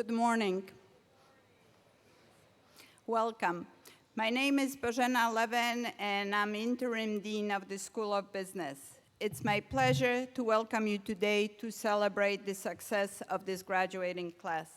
Good morning. Welcome. My name is Bożena Levin, and I'm Interim Dean of the School of Business. It's my pleasure to welcome you today to celebrate the success of this graduating class.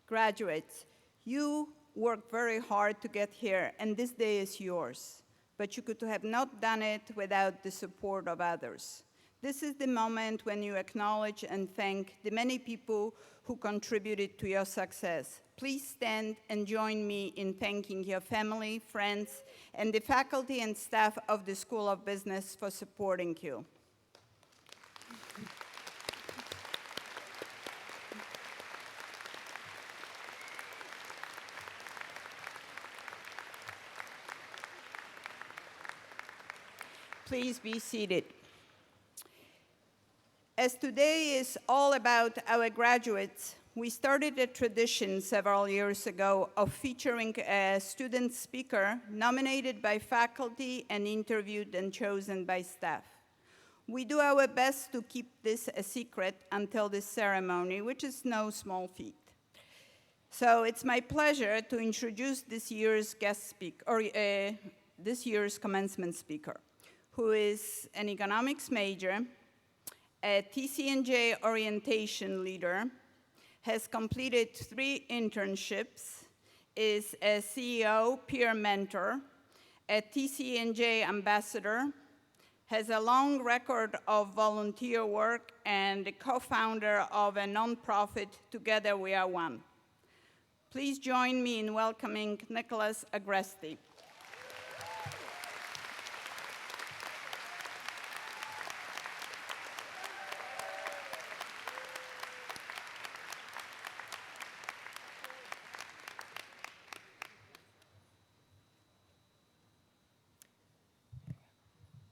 Graduates, you worked very hard to get here, and this day is yours. But you could have not done it without the support of others. This is the moment when you acknowledge and thank the many people who contributed to your success. Please stand and join me in thanking your family, friends, and the faculty and staff of the School of Business for supporting you. Please be seated. As today is all about our graduates, we started a tradition several years ago of featuring a student speaker nominated by faculty and interviewed and chosen by staff. We do our best to keep this a secret until this ceremony, which is no small feat. So it's my pleasure to introduce this year's guest speaker, or this year's commencement speaker, who is an economics major, a TCNJ orientation leader, has completed 3 internships, is a CEO peer mentor, a TCNJ ambassador, has a long record of volunteer work, and the co-founder of a nonprofit, Together We Are One. Please join me in welcoming Nicholas Agresti.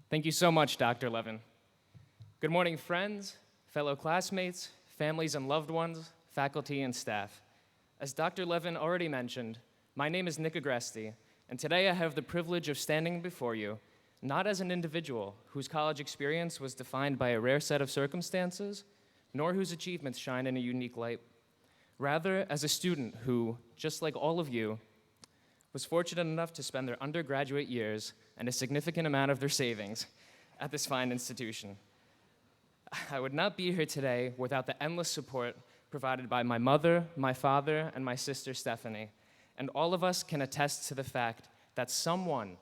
Thank you so much, Dr. Levin. Good morning, friends, fellow classmates, families and loved ones, faculty and staff. As Dr. Levin already mentioned, my name is Nick Agresti, and today I have the privilege of standing before you, not as an individual whose college experience was defined by a rare set of circumstances, nor whose achievements shine in a unique light. Rather, as a student who, just like all of you, was fortunate enough to spend their undergraduate years and a significant amount of their savings at this fine institution. I would not be here today without the endless support provided by my mother, my father, and my sister Stephanie. And all of us can attest to the fact that someone,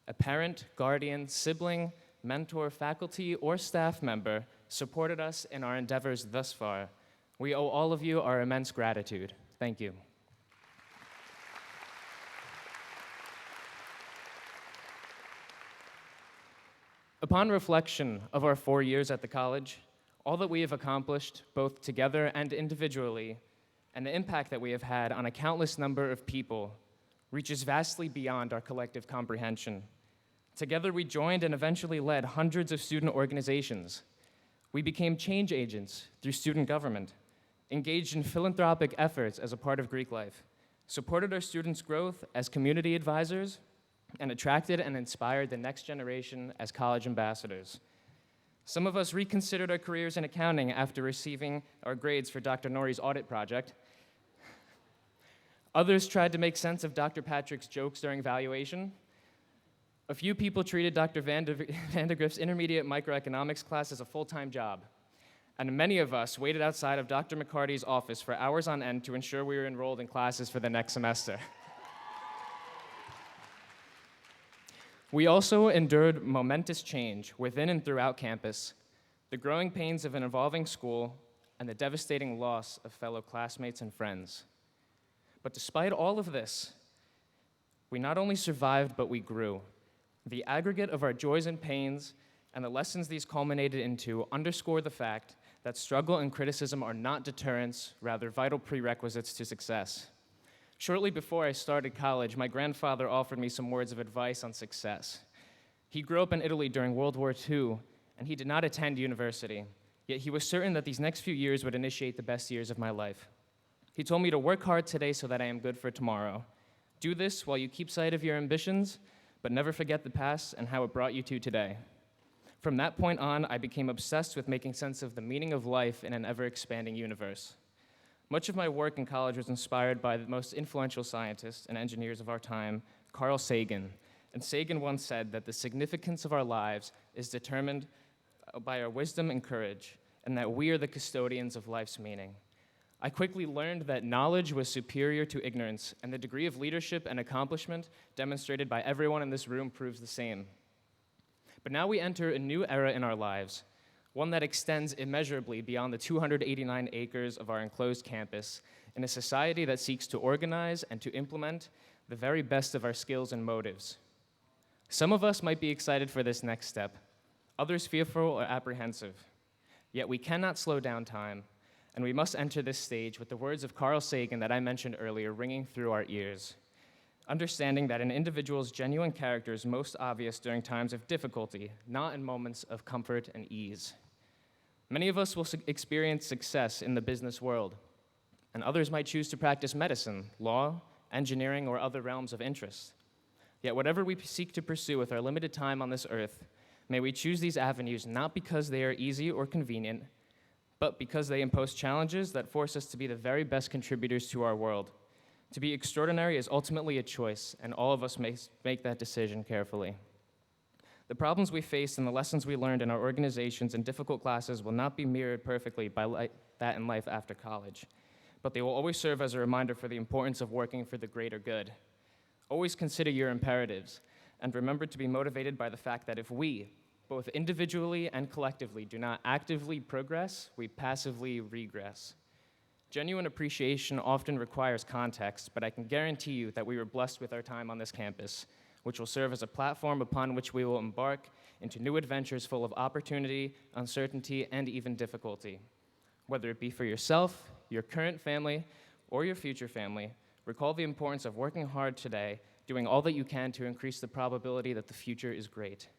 a parent, guardian, sibling, mentor, faculty, or staff member, supported us in our endeavors thus far. We owe all of you our immense gratitude. Thank you. Upon reflection of our 4 years at the college, all that we have accomplished, both together and individually, and the impact that we have had on a countless number of people, reaches vastly beyond our collective comprehension. Together, we joined and eventually led hundreds of student organizations. We became change agents through student government, engaged in philanthropic efforts as a part of Greek life, supported our students' growth as community advisors, and attracted and inspired the next generation as college ambassadors. Some of us reconsidered our careers in accounting after receiving our grades for Dr. Nori's audit project. Others tried to make sense of Dr. Patrick's jokes during evaluation. A few people treated Dr. Vandergrift's intermediate microeconomics class as a full-time job. And many of us waited outside of Dr. McCarty's office for hours on end to ensure we were enrolled in classes for the next semester. We also endured momentous change within and throughout campus, the growing pains of an evolving school, and the devastating loss of fellow classmates and friends. But despite all of this, we not only survived, but we grew. The aggregate of our joys and pains and the lessons these culminated into underscore the fact that struggle and criticism are not deterrents, rather vital prerequisites to success. Shortly before I started college, my grandfather offered me some words of advice on success. He grew up in Italy during World War II, and he did not attend university, yet he was certain that these next few years would initiate the best years of my life. He told me to work hard today so that I am good for tomorrow. Do this while you keep sight of your ambitions, but never forget the past and how it brought you to today. From that point on, I became obsessed with making sense of the meaning of life in an ever-expanding universe. Much of my work in college was inspired by the most influential scientists and engineers of our time, Carl Sagan. And Sagan once said that the significance of our lives is determined by our wisdom and courage, and that we are the custodians of life's meaning. I quickly learned that knowledge was superior to ignorance, and the degree of leadership and accomplishment demonstrated by everyone in this room proves the same. But now we enter a new era in our lives, one that extends immeasurably beyond the 289 acres of our enclosed campus, in a society that seeks to organize and to implement the very best of our skills and motives. Some of us might be excited for this next step, others fearful or apprehensive. Yet we cannot slow down time, and we must enter this stage with the words of Carl Sagan that I mentioned earlier ringing through our ears, understanding that an individual's genuine character is most obvious during times of difficulty, not in moments of comfort and ease. Many of us will experience success in the business world, and others might choose to practice medicine, law, engineering, or other realms of interest. Yet whatever we seek to pursue with our limited time on this earth, may we choose these avenues not because they are easy or convenient, but because they impose challenges that force us to be the very best contributors to our world. To be extraordinary is ultimately a choice, and all of us make that decision carefully. The problems we face and the lessons we learned in our organizations and difficult classes will not be mirrored perfectly by that in life after college, but they will always serve as a reminder for the importance of working for the greater good. Always consider your imperatives, and remember to be motivated by the fact that if we, both individually and collectively, do not actively progress, we passively regress. Genuine appreciation often requires context, but I can guarantee you that we were blessed with our time on this campus, which will serve as a platform upon which we will embark into new adventures full of opportunity, uncertainty, and even difficulty. Whether it be for yourself, your current family, or your future family, recall the importance of working hard today, doing all that you can to increase the probability that the future is great.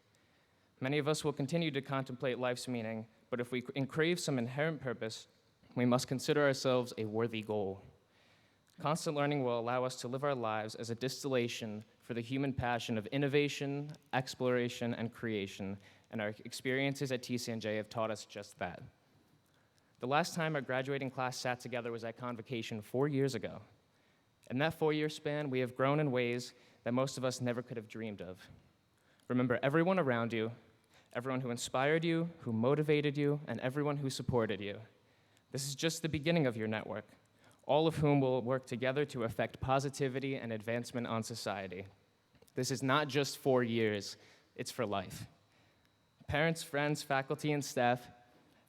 Many of us will continue to contemplate life's meaning, but if we crave some inherent purpose, we must consider ourselves a worthy goal. Constant learning will allow us to live our lives as a distillation for the human passion of innovation, exploration, and creation, and our experiences at TCNJ have taught us just that. The last time our graduating class sat together was at Convocation 4 years ago. In that 4-year span, we have grown in ways that most of us never could have dreamed of. Remember everyone around you, everyone who inspired you, who motivated you, and everyone who supported you. This is just the beginning of your network, all of whom will work together to affect positivity and advancement on society. This is not just 4 years, it's for life. Parents, friends, faculty, and staff,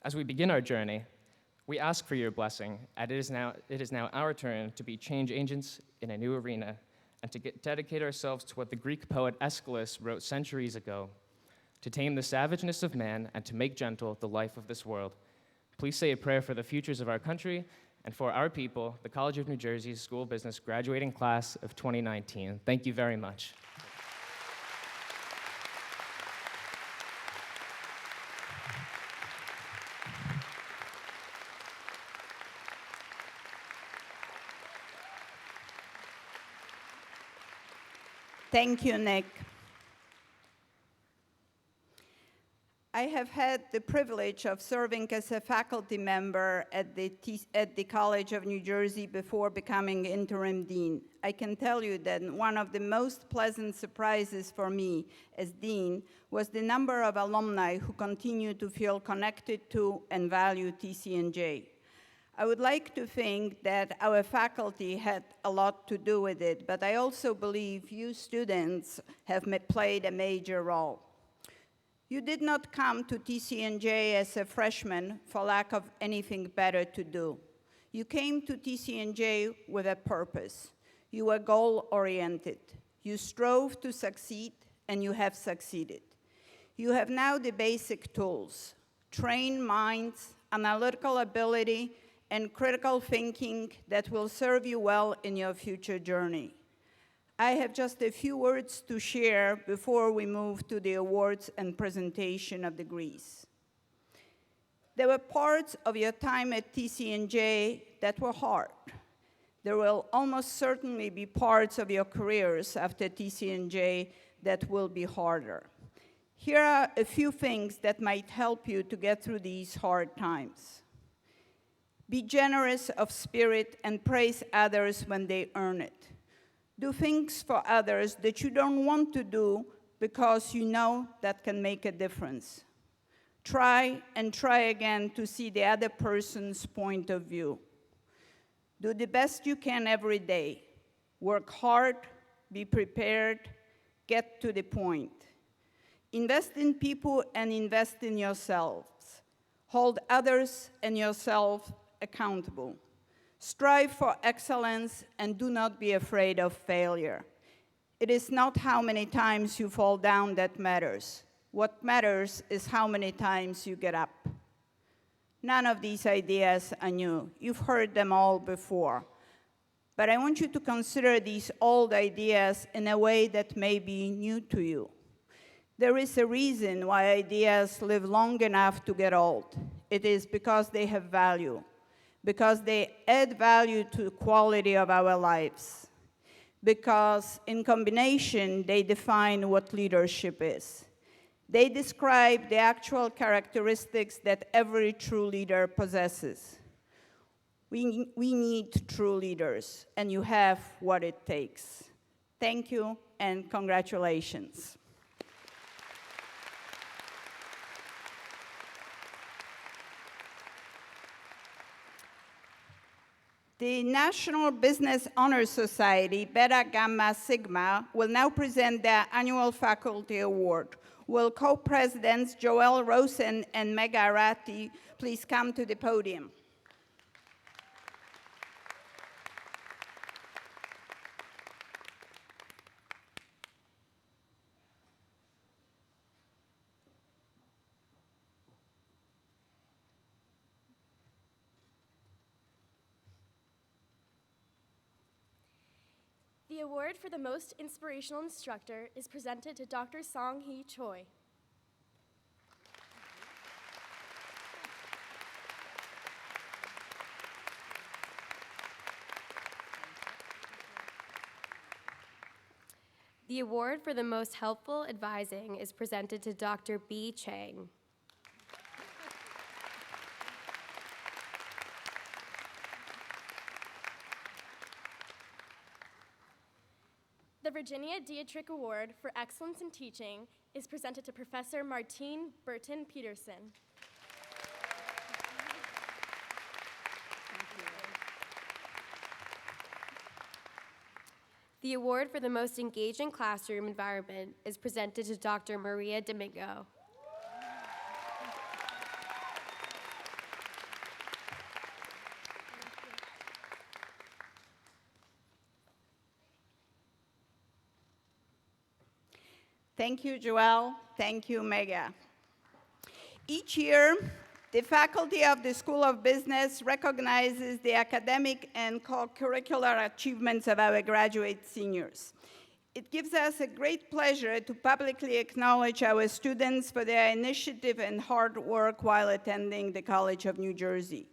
as we begin our journey, we ask for your blessing, and it is now our turn to be change agents in a new arena and to dedicate ourselves to what the Greek poet Aeschylus wrote centuries ago, to tame the savageness of man and to make gentle the life of this world. Please say a prayer for the futures of our country and for our people, the College of New Jersey's School of Business graduating class of 2019. Thank you very much. Thank you, Nick. I have had the privilege of serving as a faculty member at the College of New Jersey before becoming interim dean. I can tell you that one of the most pleasant surprises for me as dean was the number of alumni who continue to feel connected to and value TCNJ. I would like to think that our faculty had a lot to do with it, but I also believe you students have played a major role. You did not come to TCNJ as a freshman for lack of anything better to do. You came to TCNJ with a purpose. You were goal-oriented. You strove to succeed, and you have succeeded. You have now the basic tools: trained minds, analytical ability, and critical thinking that will serve you well in your future journey. I have just a few words to share before we move to the awards and presentation of degrees. There were parts of your time at TCNJ that were hard. there will almost certainly be parts of your careers after TCNJ that will be harder. Here are a few things that might help you to get through these hard times. Be generous of spirit and praise others when they earn it. Do things for others that you don't want to do because you know that can make a difference. Try and try again to see the other person's point of view. Do the best you can every day. Work hard, be prepared, get to the point. Invest in people and invest in yourselves. Hold others and yourself accountable. Strive for excellence and do not be afraid of failure. It is not how many times you fall down that matters. What matters is how many times you get up. None of these ideas are new. You've heard them all before. But I want you to consider these old ideas in a way that may be new to you. There is a reason why ideas live long enough to get old. It is because they have value, because they add value to the quality of our lives, because in combination, they define what leadership is. They describe the actual characteristics that every true leader possesses. We need true leaders, and you have what it takes. Thank you, and congratulations. The National Business Honor Society, Beta Gamma Sigma, will now present their annual faculty award. Will co-presidents Joel Rosen and Mega Arati please come to the podium? The award for the most inspirational instructor is presented to Dr. Song-hee Choi. The award for the most helpful advising is presented to Dr. B. Chang. The Virginia Dietrich Award for Excellence in Teaching is presented to Professor Martine Burton Peterson. The award for the most engaging classroom environment is presented to Dr. Maria Domingo. Thank you, Joelle. Thank you, Mega. Each year, the faculty of the School of Business recognizes the academic and co-curricular achievements of our graduate seniors. It gives us a great pleasure to publicly acknowledge our students for their initiative and hard work while attending the College of New Jersey.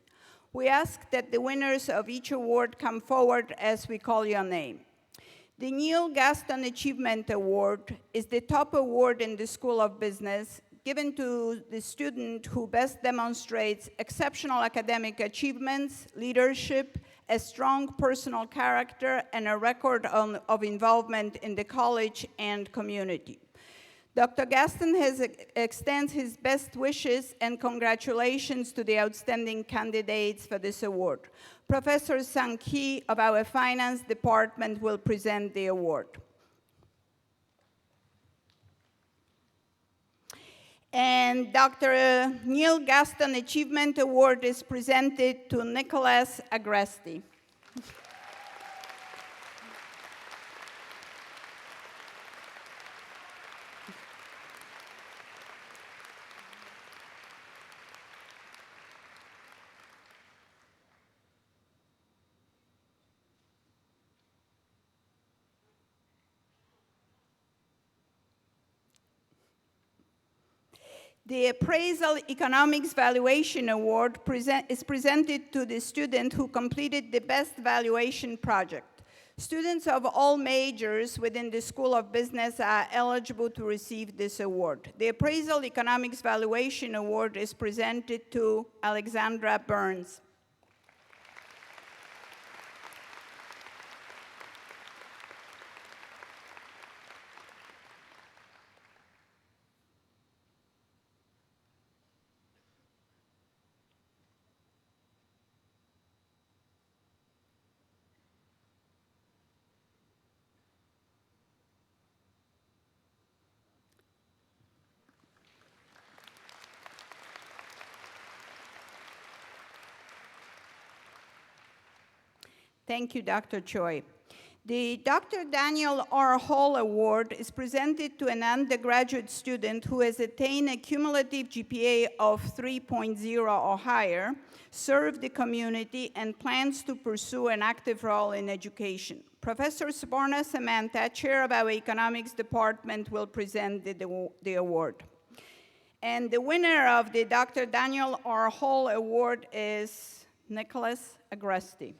We ask that the winners of each award come forward as we call your name. The Neil Gaston Achievement Award is the top award in the School of Business, given to the student who best demonstrates exceptional academic achievements, leadership, a strong personal character, and a record of involvement in the college and community. Dr. Gaston extends his best wishes and congratulations to the outstanding candidates for this award. Professor Sang-hee of our finance department will present the award. And Dr. Neil Gaston Achievement Award is presented to Nicholas Agresti. The Appraisal Economics Valuation Award is presented to the student who completed the best valuation project. Students of all majors within the School of Business are eligible to receive this award. The Appraisal Economics Valuation Award is presented to Alexandra Burns. Thank you, Dr. Choi. The Dr. Daniel R. Hall Award is presented to an undergraduate student who has attained a cumulative GPA of 3.0 or higher, served the community, and plans to pursue an active role in education. Professor Subarna Samantha, chair of our economics department, will present the award. And the winner of the Dr. Daniel R. Hall Award is Nicholas Agresti.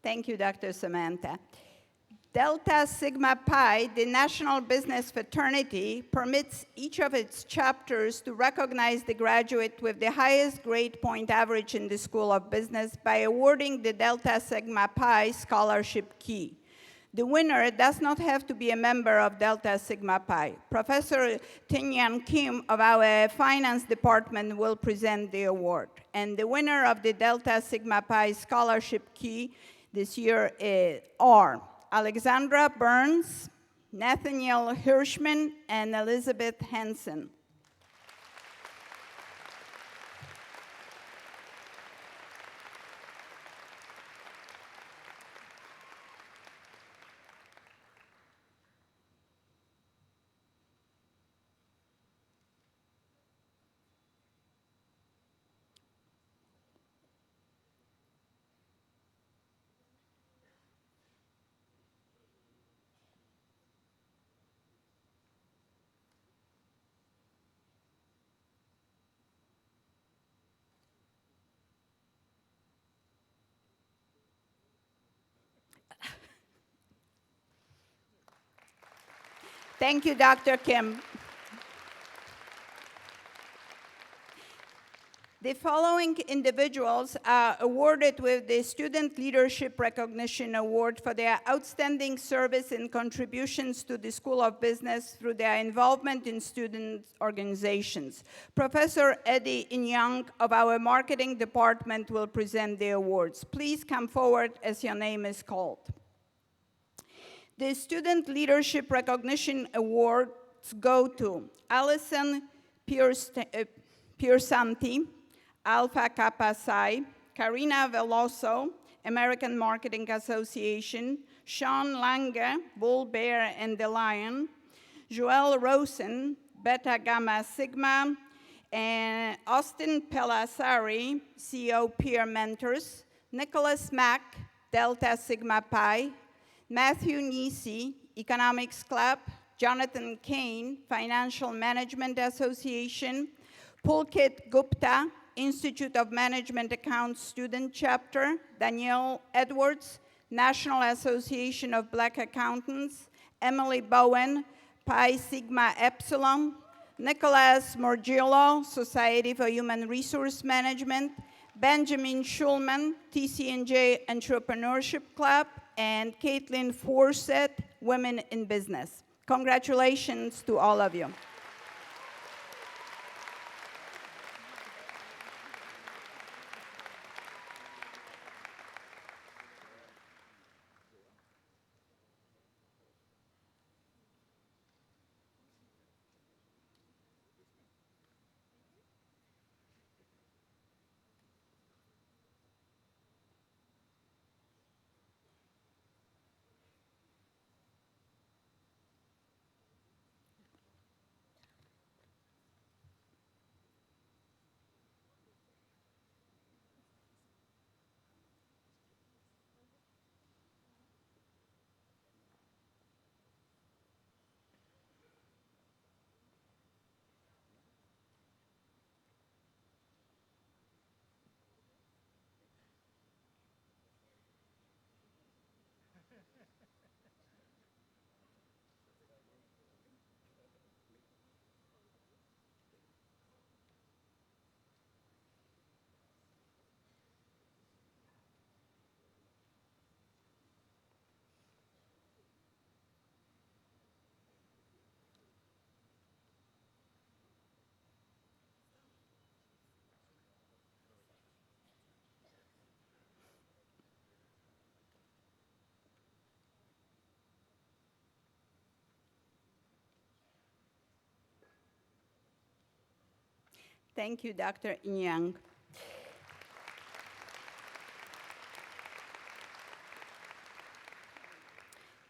Thank you, Dr. Samantha. Delta Sigma Pi, the National Business Fraternity, permits each of its chapters to recognize the graduate with the highest grade point average in the School of Business by awarding the Delta Sigma Pi Scholarship Key. The winner does not have to be a member of Delta Sigma Pi. Professor Tin-Yan Kim of our finance department will present the award. And the winner of the Delta Sigma Pi Scholarship Key this year are Alexandra Burns, Nathaniel Hirschman, and Elizabeth Hansen. Thank you, Dr. Kim. The following individuals are awarded with the Student Leadership Recognition Award for their outstanding service and contributions to the School of Business through their involvement in student organizations. Professor Eddie Inyang of our marketing department will present the awards. Please come forward as your name is called. The Student Leadership Recognition Awards go to Allison Piersanti, Alpha Kappa Psi, Karina Veloso, American Marketing Association, Sean Lange, Bull Bear and the Lion, Joel Rosen, Beta Gamma Sigma, and Austin Pelasari, CEO Peer Mentors, Nicholas Mack, Delta Sigma Pi, Matthew Nisi, Economics Club, Jonathan Kane, Financial Management Association, Pulkit Gupta, Institute of Management Accounts Student Chapter, Danielle Edwards, National Association of Black Accountants, Emily Bowen, Pi Sigma Epsilon, Nicholas Morgillo, Society for Human Resource Management, Benjamin Schulman, TCNJ Entrepreneurship Club, and Caitlin Forsett, Women in Business. Congratulations to all of you. Thank you, Dr. Yang.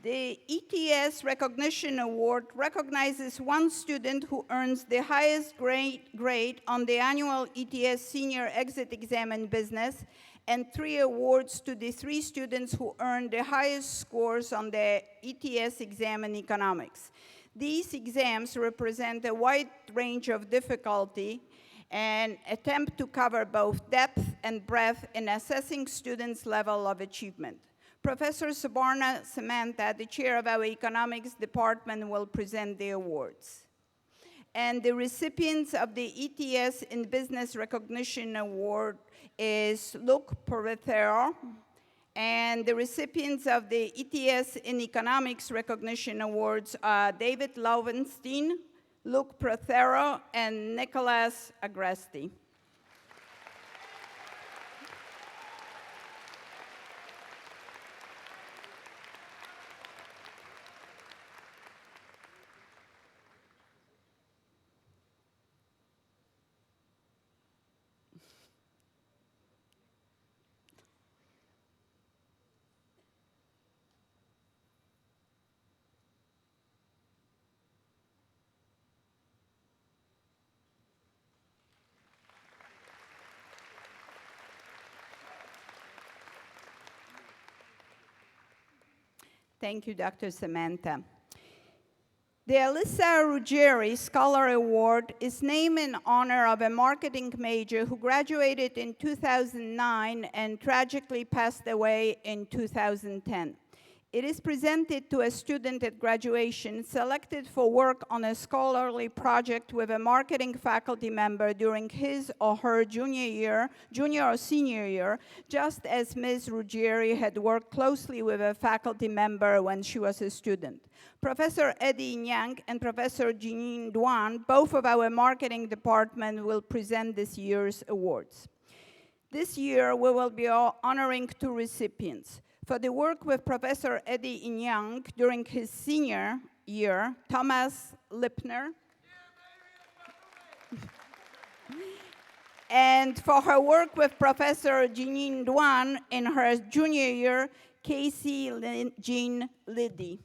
The ETS Recognition Award recognizes one student who earns the highest grade on the annual ETS Senior Exit Exam in Business, and 3 awards to the 3 students who earned the highest scores on the ETS exam in economics. These exams represent a wide range of difficulty and attempt to cover both depth and breadth in assessing students' level of achievement. Professor Subarna Samantha, the chair of our economics department, will present the awards. And the recipients of the ETS in Business Recognition Award is Luke Porretero, and the recipients of the ETS in Economics Recognition Awards are David Lovenstein, Luke Porretero, and Nicholas Agresti. Thank you, Dr. Samantha. The Alyssa Ruggieri Scholar Award is named in honor of a marketing major who graduated in 2009 and tragically passed away in 2010. It is presented to a student at graduation selected for work on a scholarly project with a marketing faculty member during his or her junior or senior year, just as Ms. Ruggieri had worked closely with a faculty member when she was a student. Professor Eddie Nyang and Professor Jeanine Duan, both of our marketing department, will present this year's awards. This year, we will be honoring 2 recipients. For the work with Professor Eddie Nyang during his senior year, Thomas Lipner. And for her work with Professor Jeanine Duan in her junior year, Casey Jean Liddy.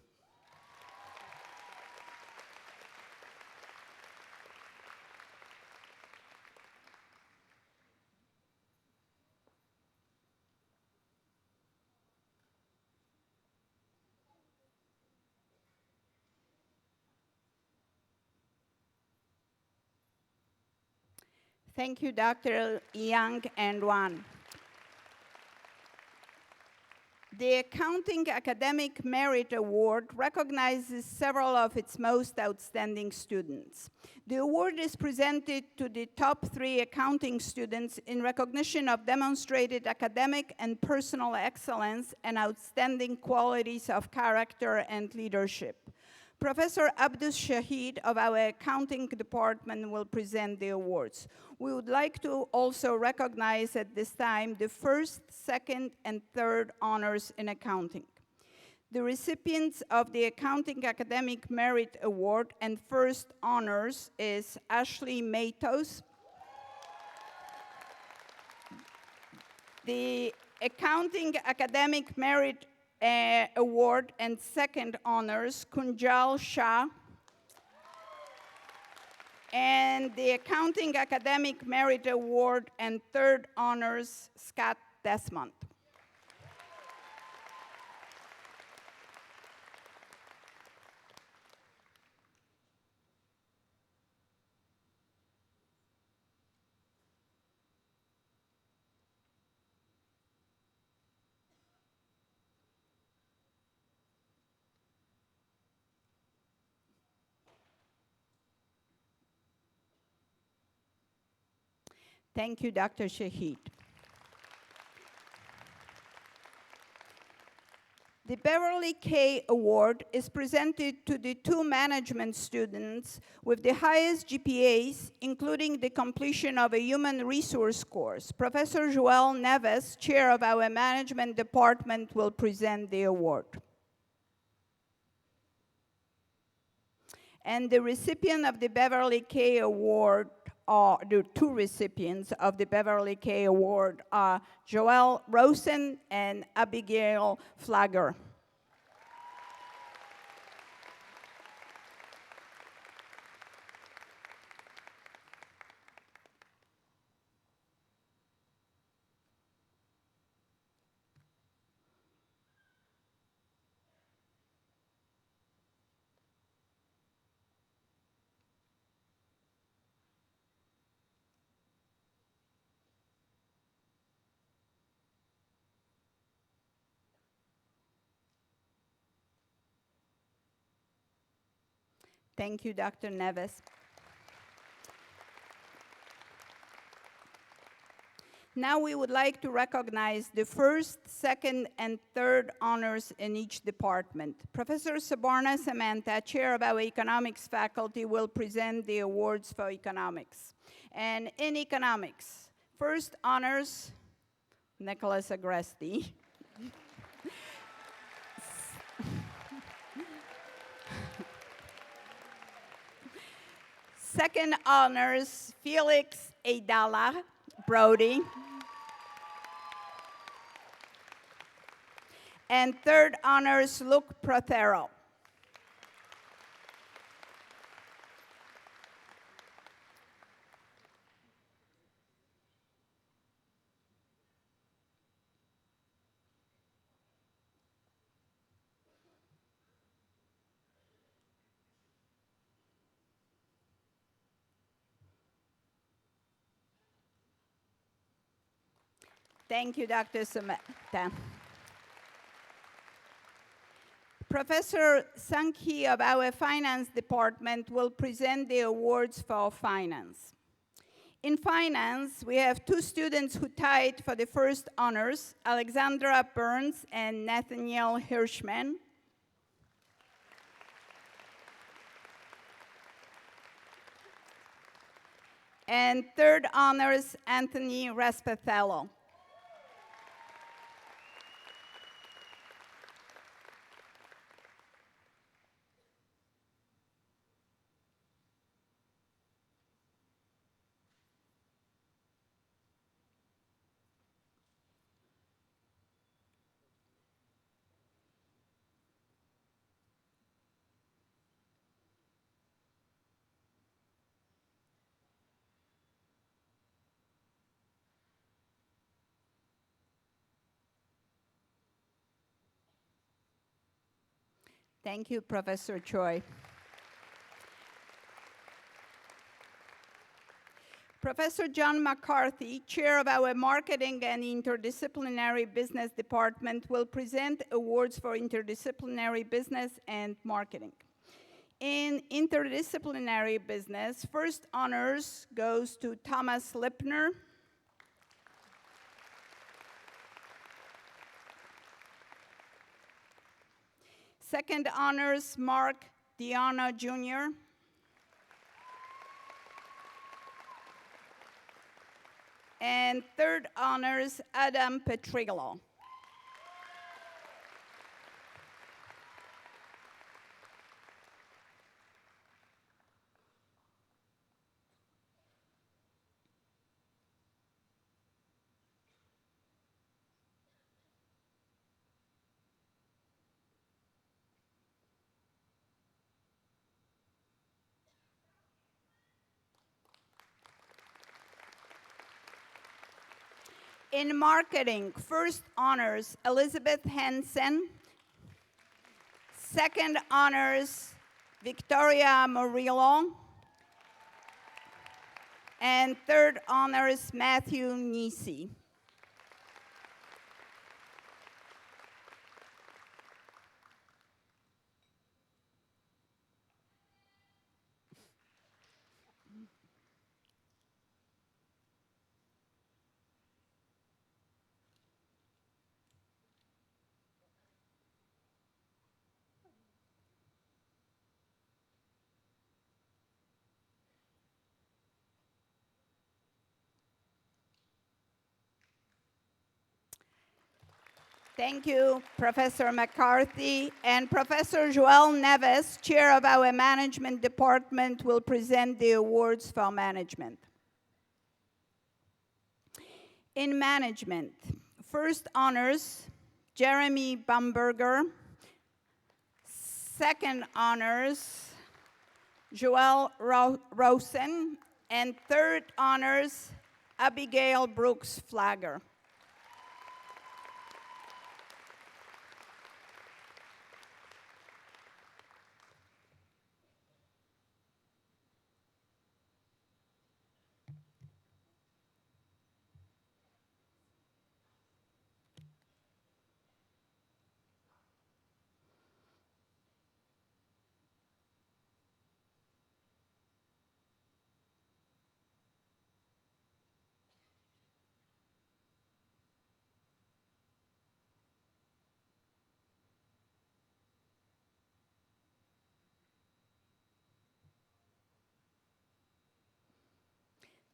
Thank you, Dr. Yang and Wan. The Accounting Academic Merit Award recognizes several of its most outstanding students. The award is presented to the top 3 accounting students in recognition of demonstrated academic and personal excellence and outstanding qualities of character and leadership. Professor Abdus Shahid of our accounting department will present the awards. We would like to also recognize at this time the 1st, 2nd, and 3rd honors in accounting. The recipients of the Accounting Academic Merit Award and 1st honors is Ashley Matos. The Accounting Academic Merit Award and 2nd honors, Kunjal Shah. And the Accounting Academic Merit Award and 3rd honors, Scott Desmond. Thank you, Dr. Shahid. The Beverly K. Award is presented to the 2 management students with the highest GPAs, including the completion of a human resource course. Professor Joel Neves, chair of our management department, will present the award. And the recipient of the Beverly K. Award are the two recipients of the Beverly K. Award are Joelle Rosen and Abigail Flagger. Thank you, Dr. Neves. Now we would like to recognize the first, second, and third honors in each department. Professor Sabarna Samantha, Chair of our Economics faculty, will present the awards for economics. And in economics, first honors, Nicholas Agresti. Second honors, Felix Aidala Brody. And third honors, Luke Prothero. Thank you, Dr. Samantha. Professor Sankhi of our finance department will present the awards for finance. In finance, we have two students who tied for the first honors, Alexandra Burns and Nathaniel Hirschman. And third honors, Anthony Raspathello. Thank you, Professor Choi. Professor John McCarthy, Chair of our Marketing and Interdisciplinary Business Department, will present awards for interdisciplinary business and marketing. In interdisciplinary business, first honors goes to Thomas Lipner. Second honors, Mark Diana Jr. And third honors, Adam Petrigolo. In marketing, first honors, Elizabeth Hansen. Second honors, Victoria Murillo. And third honors, Matthew Nisi. Thank you, Professor McCarthy. And Professor Joelle Neves, Chair of our Management Department, will present the awards for management. In management, first honors, Jeremy Bamberger. Second honors, Joelle Rosen. And third honors, Abigail Brooks Flagger.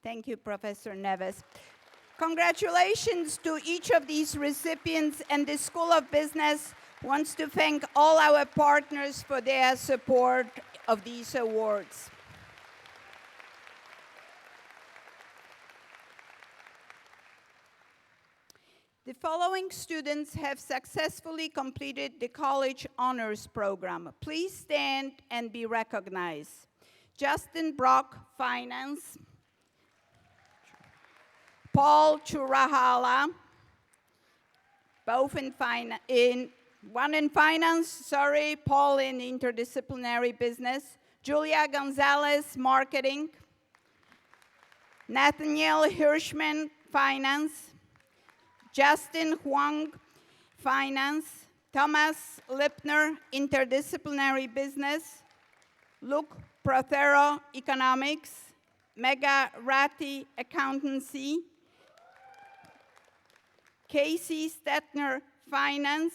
Thank you, Professor Neves. Congratulations to each of these recipients, and the School of Business wants to thank all our partners for their support of these awards. The following students have successfully completed the College Honors Program. Please stand and be recognized. Justin Brock, Finance. Paul Churahala, both one in finance, Paul in interdisciplinary business. Julia Gonzalez, marketing. Nathaniel Hirschman, finance. Justin Huang, finance. Thomas Lipner, interdisciplinary business. Luke Prothero, economics. Mega Ratti, accountancy. Casey Stetner, finance.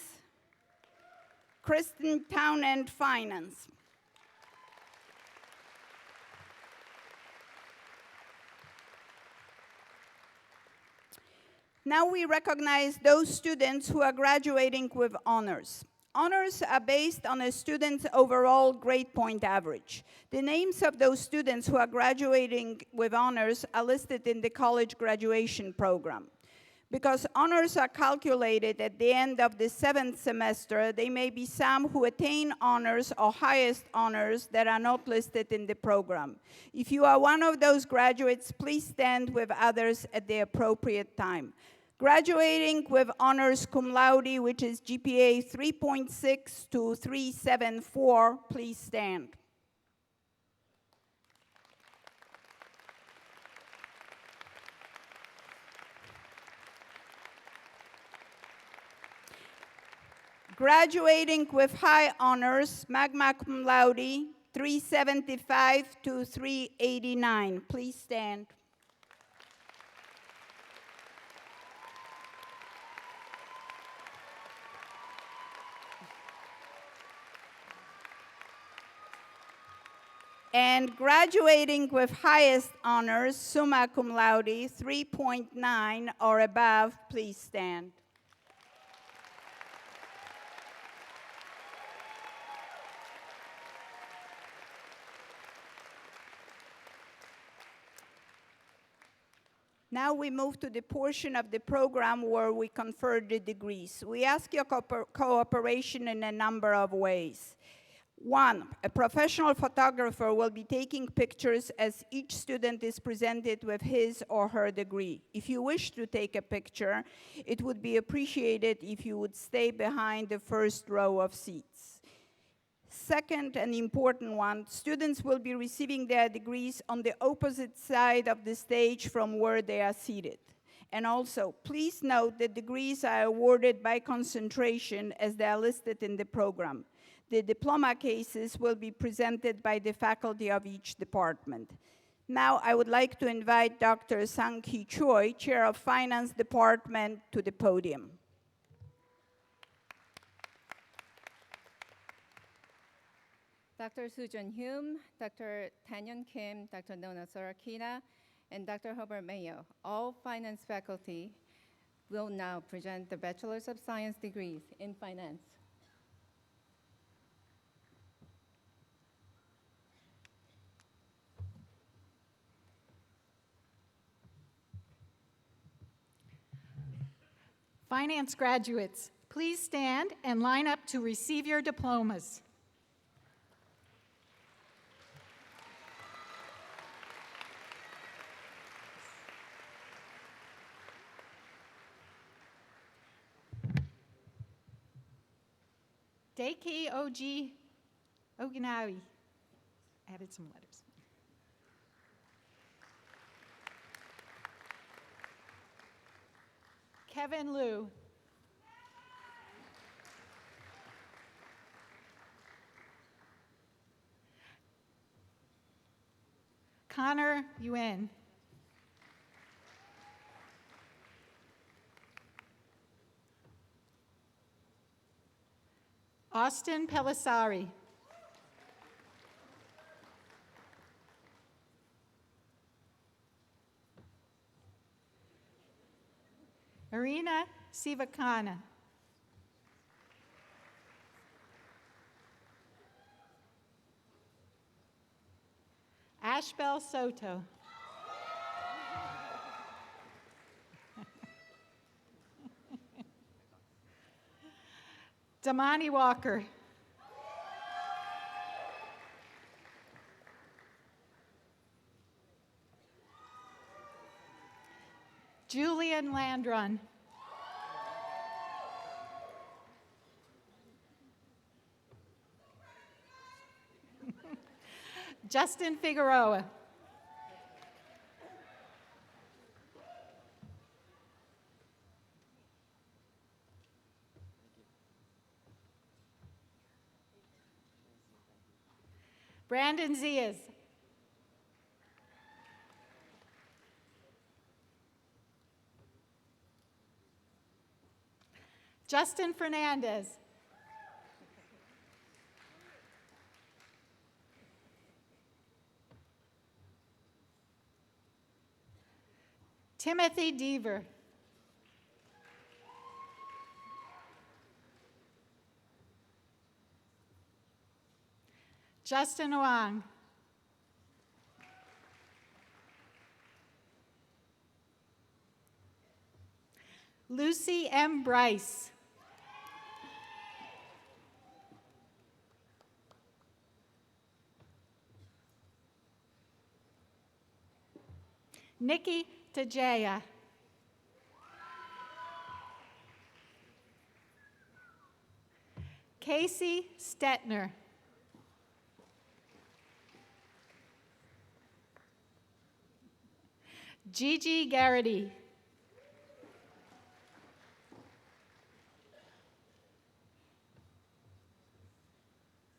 Kristen Townend, finance. Now we recognize those students who are graduating with honors. Honors are based on a student's overall grade point average. The names of those students who are graduating with honors are listed in the college graduation program. Because honors are calculated at the end of the 7th semester, there may be some who attain honors or highest honors that are not listed in the program. If you are one of those graduates, please stand with others at the appropriate time. Graduating with honors cum laude, which is GPA 3.6 to 374, please stand. Graduating with high honors, magna cum laude, 375 to 389. Please stand. And graduating with highest honors, summa cum laude, 3.9 or above, please stand. Now we move to the portion of the program where we confer the degrees. We ask your cooperation in a number of ways. One, a professional photographer will be taking pictures as each student is presented with his or her degree. If you wish to take a picture, it would be appreciated if you would stay behind the first row of seats. Second, an important one, students will be receiving their degrees on the opposite side of the stage from where they are seated. And also, please note that degrees are awarded by concentration as they are listed in the program. The diploma cases will be presented by the faculty of each department. Now, I would like to invite Dr. Sang-Ki Choi, Chair of Finance Department, to the podium. Dr. Soo-Jun Hume, Dr. Tanyeon Kim, Dr. Nona Sorakina, and Dr. Herbert Mayo, all finance faculty, will now present the Bachelor's of Science degrees in finance. Finance graduates, please stand and line up to receive your diplomas. Deki Oji Oginawi. Added some letters. Kevin Liu. Connor Yuen. Austin Pelissari. Marina Sivakana. Ashbel Soto. Damani Walker. Julian Landrun. Justin Figueroa. Brandon Zias. Justin Fernandez. Timothy Deaver. Justin Wang. Lucy M. Bryce. Nikki Tajaya. Casey Stetner. Gigi Garrity.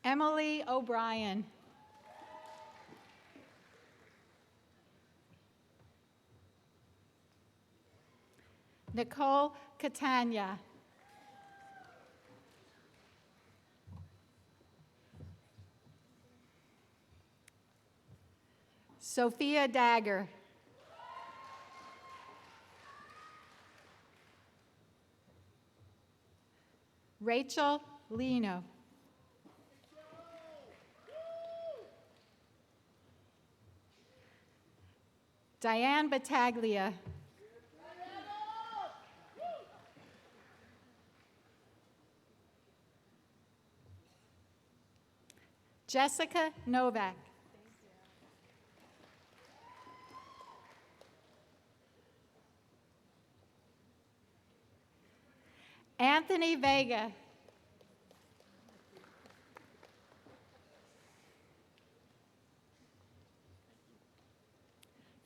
Emily O'Brien. Nicole Catania. Sophia Dagger. Rachel Lino. Diane Battaglia. Jessica Novak. Anthony Vega.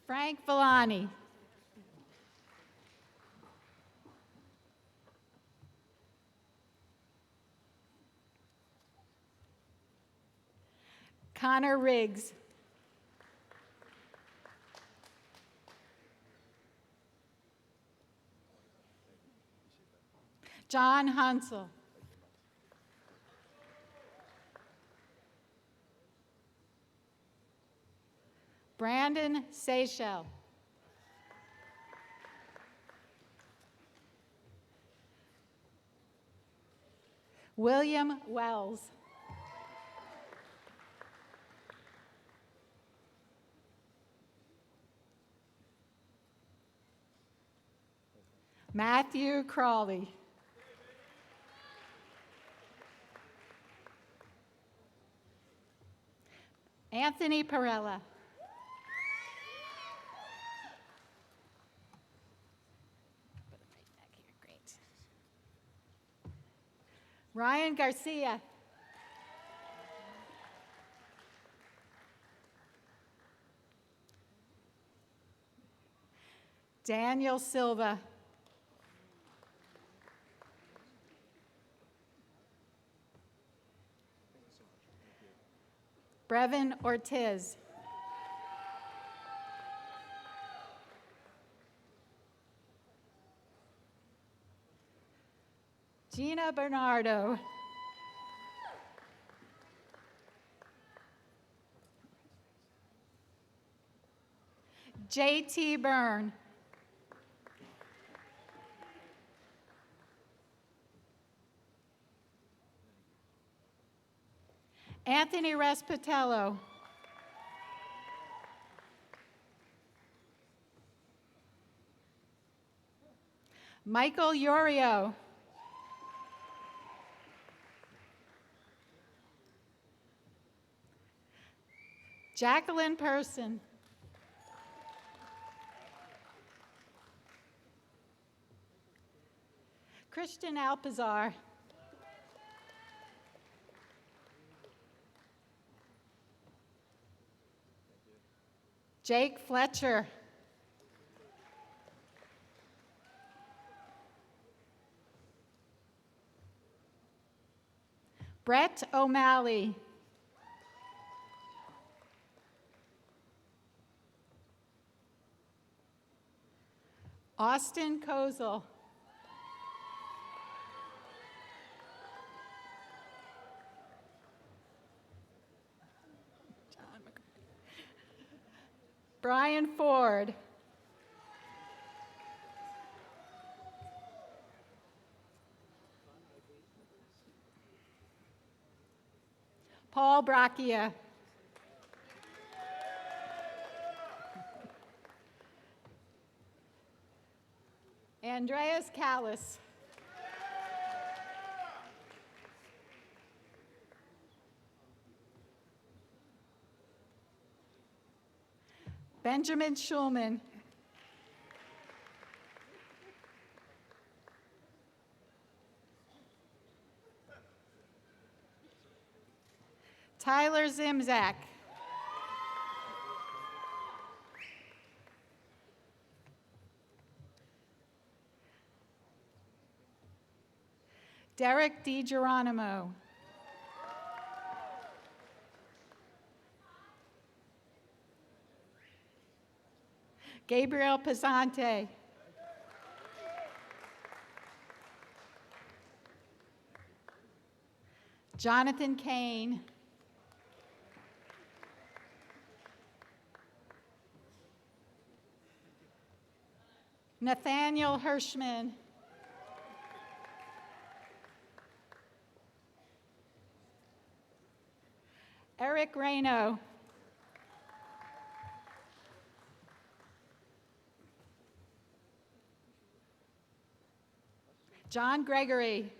Frank Villani. Connor Riggs. John Hansel. Brandon Seychelle. William Wells. Matthew Crawley. Anthony Perella. Ryan Garcia. Daniel Silva. Brevin Ortiz. Gina Bernardo. J.T. Byrne. Anthony Respitello. Michael Yorio. Jacqueline Person. Christian Alpizar. Jake Fletcher. Brett O'Malley. Austin Kozel. Brian Ford. Paul Bracchia. Andreas Callis. Benjamin Schulman. Tyler Zimzak. Derek DiGeronimo. Gabriel Pesante. Jonathan Kane. Nathaniel Hirschman. Eric Reno. John Gregory.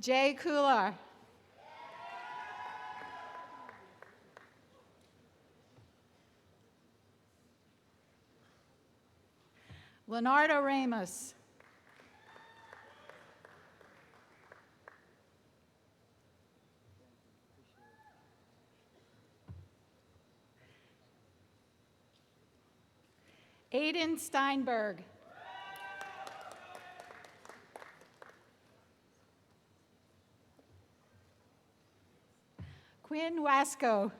Jay Kular. Leonardo Ramos. Aiden Steinberg. Quinn Wasco.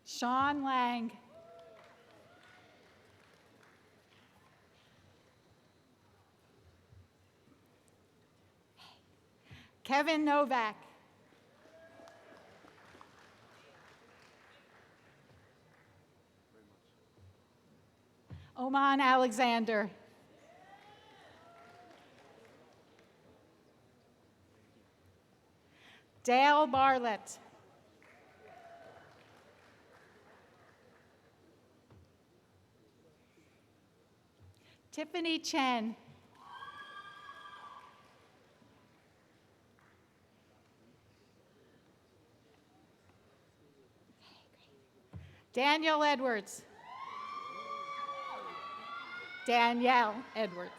Sean Lang. Kevin Novak. Oman Alexander. Dale Bartlett. Tiffany Chen. Daniel Edwards. Danielle Edwards.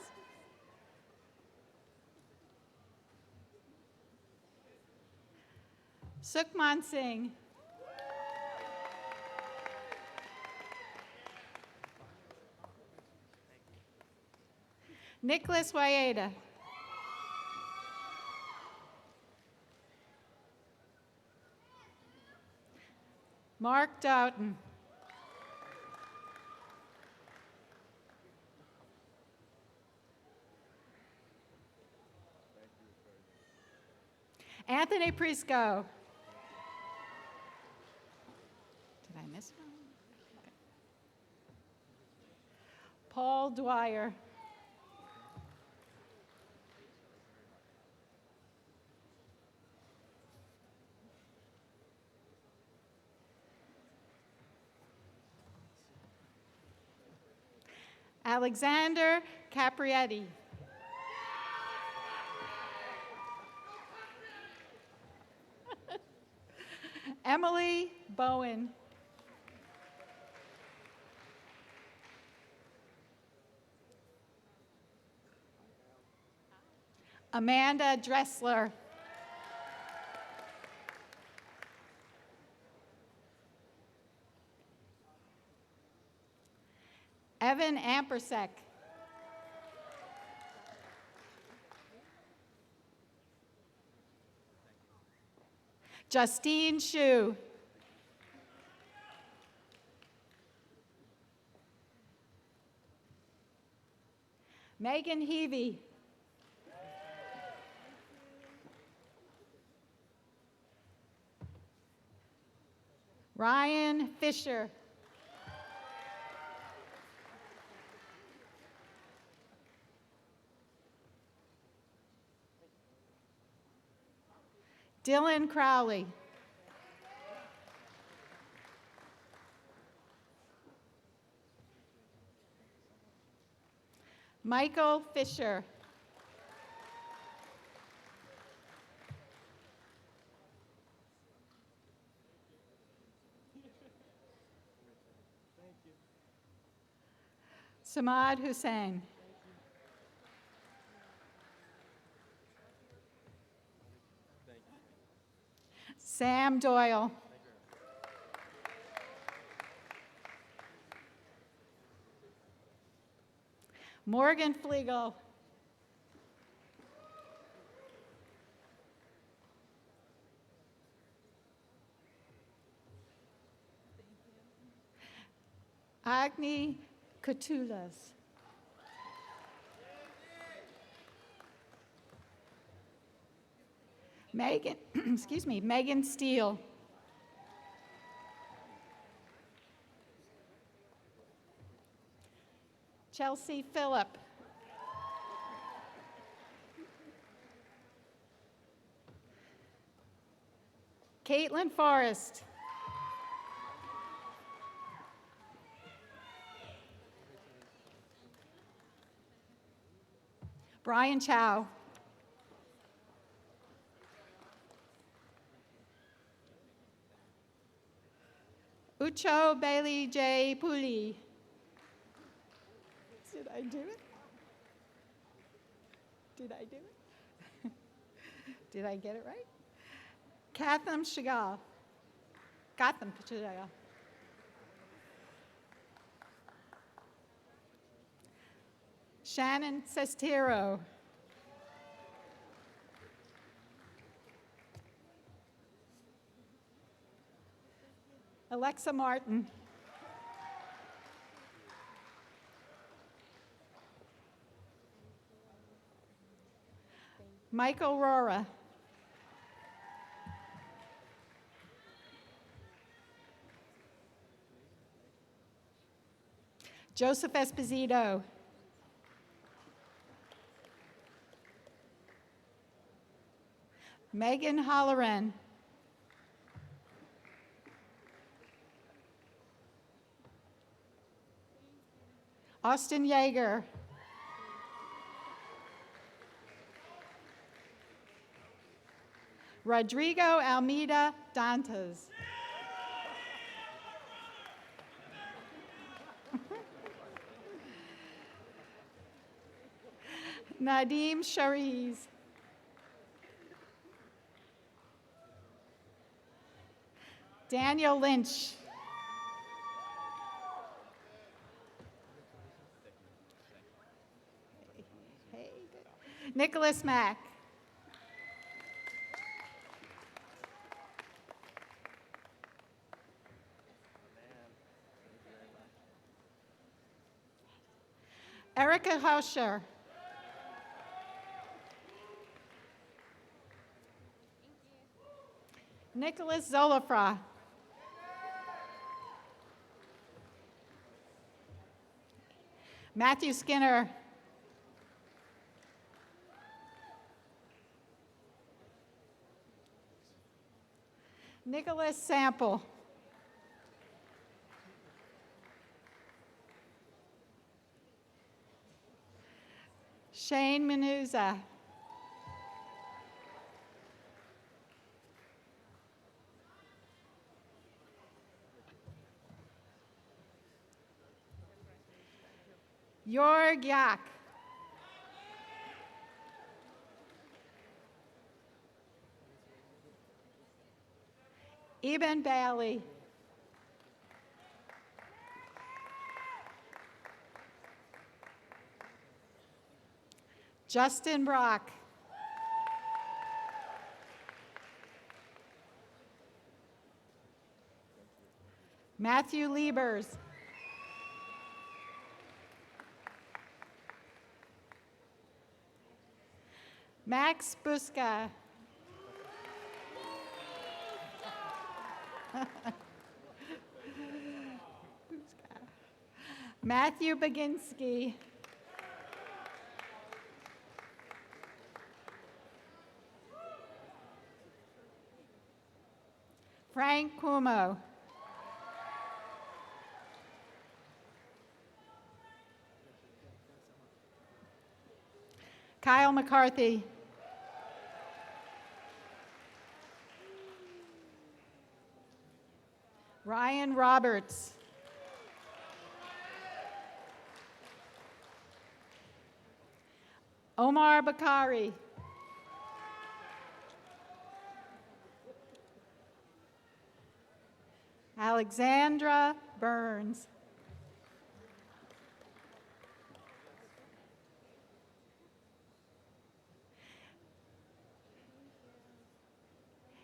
Sukhman Singh. Nicholas Wayeda. Mark Doughton. Anthony Prisco. Did I miss one? Okay. Paul Dwyer. Alexander Caprietti. Emily Bowen. Amanda Dressler. Evan Ampersek. Justine Shu. Megan Heavey. Ryan Fisher. Dylan Crowley. Michael Fisher. Samad Hussain. Sam Doyle. Morgan Flegel. Agni Katulas. Megan, excuse me, Megan Steele. Chelsea Phillip. Caitlin Forrest. Brian Chow. Ucho Bailey J. Puli. Did I do it? Did I do it? Did I get it right? Katham Shigal. Gotham Shigal. Shannon Sestero. Alexa Martin. Michael Rora. Joseph Esposito. Megan Holloran. Austin Yeager. Rodrigo Almeida Dantes. Nadim Shariz. Daniel Lynch. Nicholas Mack. Erica Hauscher. Nicholas Zolafra. Matthew Skinner. Nicholas Sample. Shane Menuza. Jorg Yak. Eben Bailey. Justin Brock. Matthew Liebers. Max Buska. Matthew Baginski. Frank Cuomo. Kyle McCarthy. Ryan Roberts. Omar Bakari. Alexandra Burns.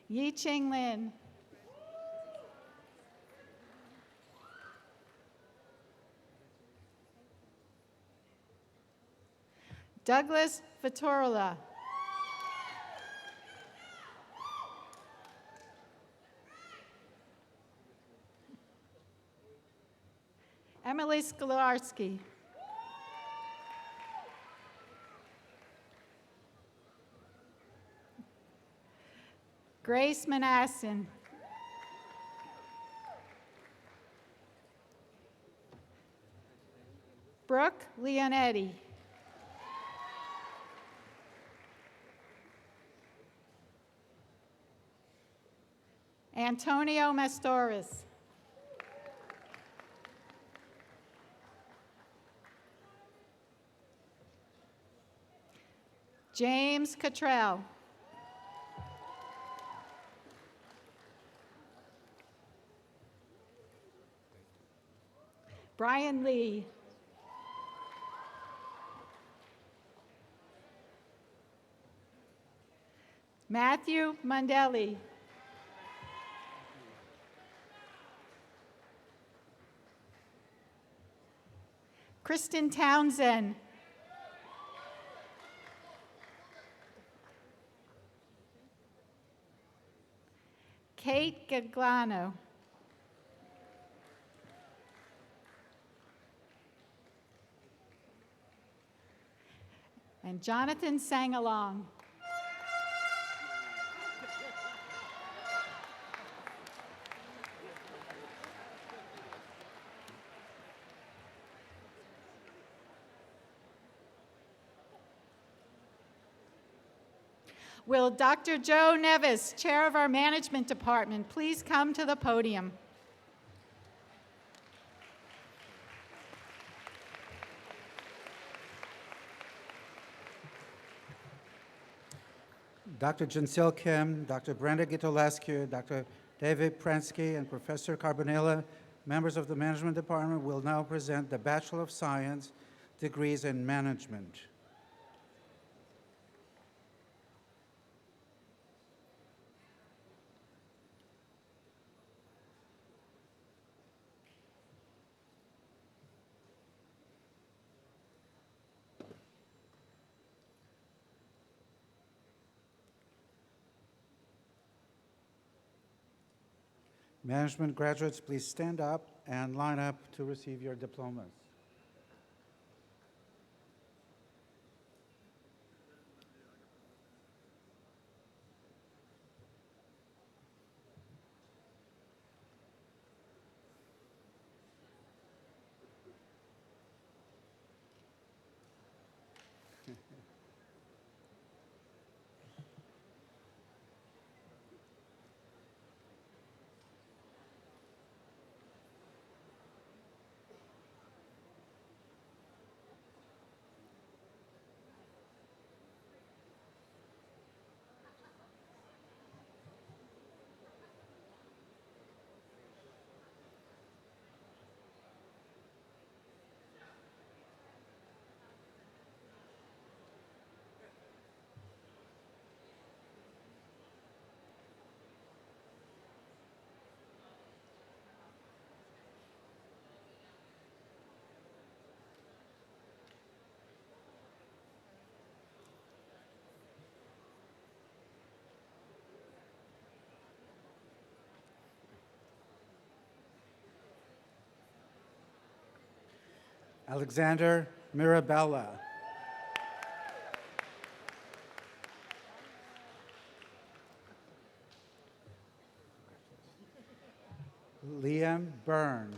Yi Ching Lin. Douglas Vitorola. Emily Skolarski. Grace Manassin. Brooke Leonetti. Antonio Mastoris. James Cottrell. Brian Lee. Matthew Mondelli. Kristen Townsend. Kate Gaglano. And Jonathan sang along. Will Dr. Joe Nevis, Chair of our Management Department, please come to the podium? Dr. Jinsel Kim, Dr. Brenda Gitolescu, Dr. David Prensky, and Professor Carbonella, members of the Management Department, will now present the Bachelor of Science degrees in Management. Management graduates, please stand up and line up to receive your diplomas. Alexander Mirabella. Liam Byrne.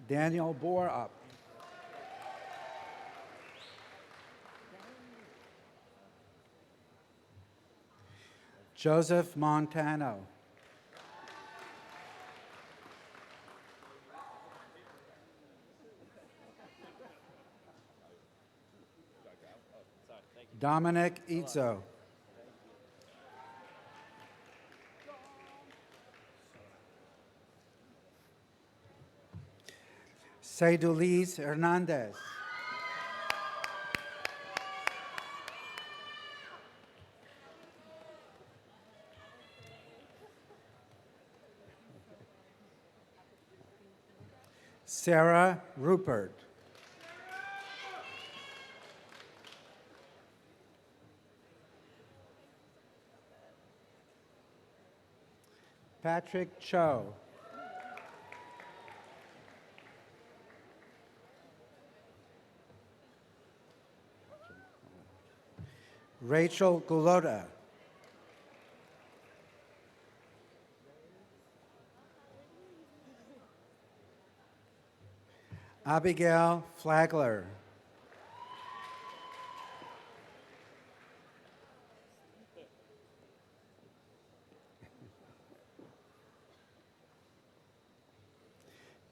Daniel Borup. Joseph Montano. Dominic Izzo. Seyduliz Hernandez. Sarah Rupert. Patrick Cho. Rachel Gulota. Abigail Flagler.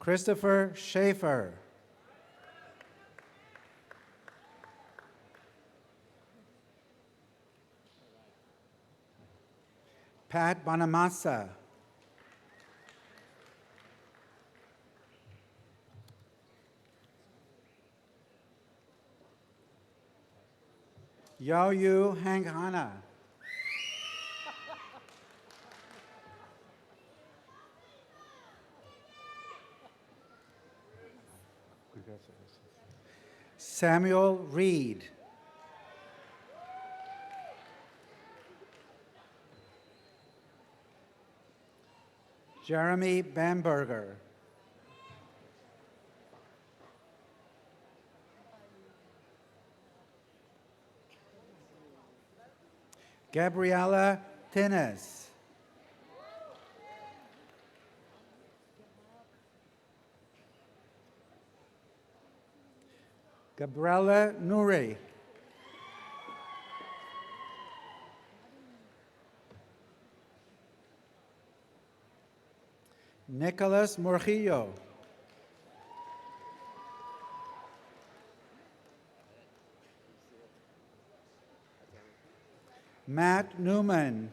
Christopher Schaefer. Pat Bonamassa. Yo-Yu Hanghana. Samuel Reed. Jeremy Bamberger. Gabriela Tines. Gabriela Nuri. Nicholas Morgillo. Matt Newman.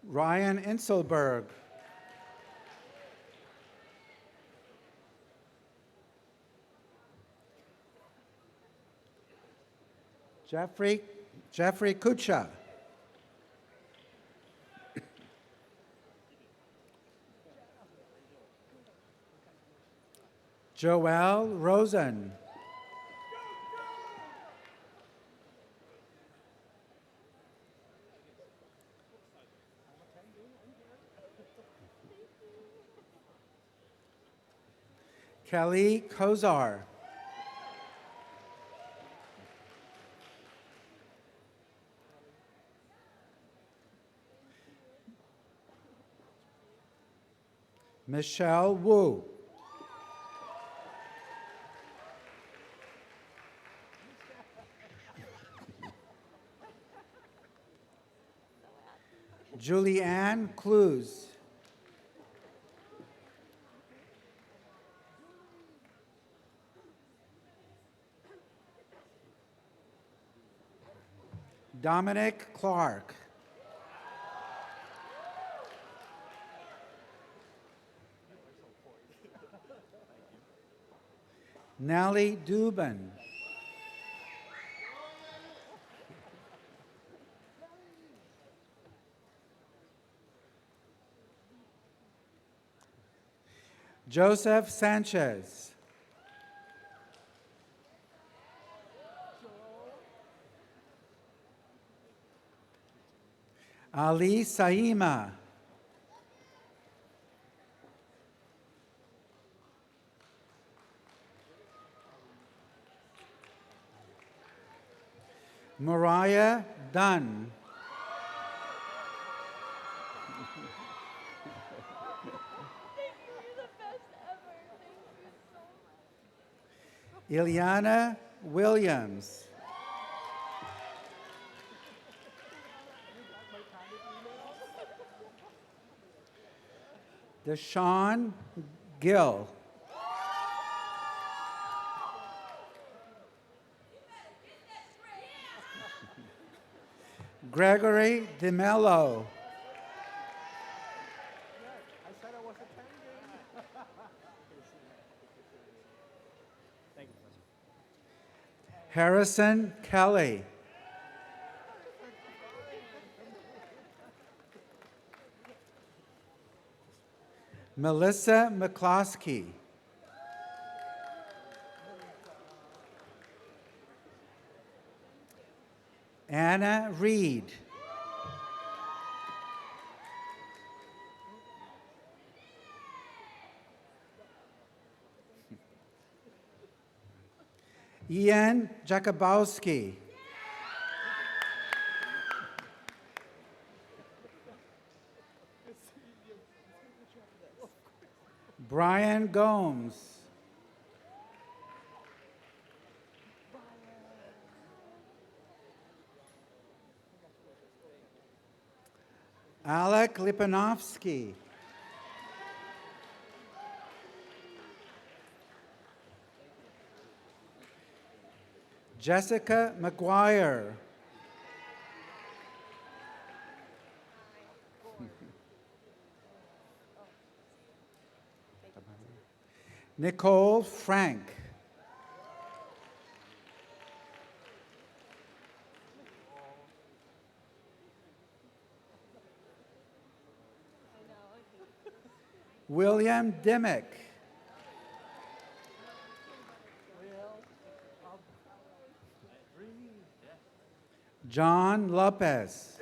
Ryan Inselberg. Jeffrey Kucha. Joel Rosen. Kelly Kozar. Michelle Wu. Julianne Clues. Dominic Clark. Nellie Dubin. Joseph Sanchez. Ali Saima. Mariah Dunn. Ileana Williams. Deshaun Gill. Gregory DeMello. Harrison Kelly. Melissa McCloskey. Anna Reed. Ian Jakubowski. Brian Gomes. Alec Lipanovsky. Jessica McGuire. Nicole Frank. William Dimmick. John Lopez.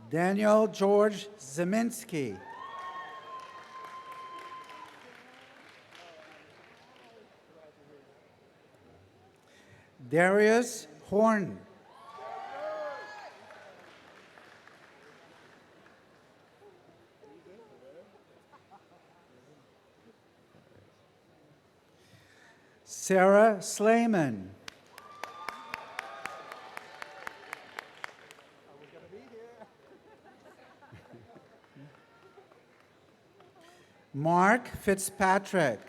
Daniel George Zeminski. Darius Horn. Sarah Slayman. Mark Fitzpatrick.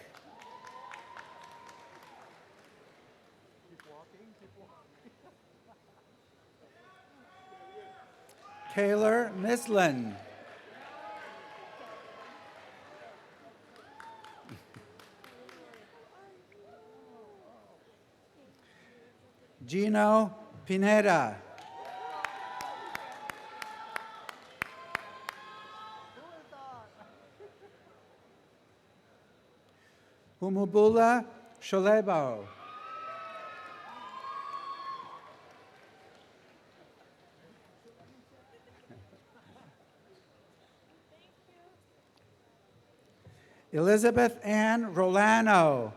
Taylor Mislin. Gino Pineda. Humubula Sholebo. Elizabeth Ann Rolano.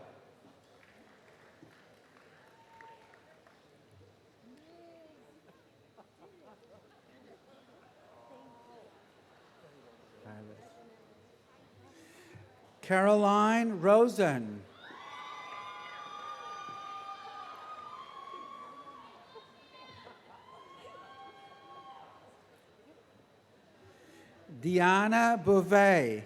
Caroline Rosen. Diana Bouvet.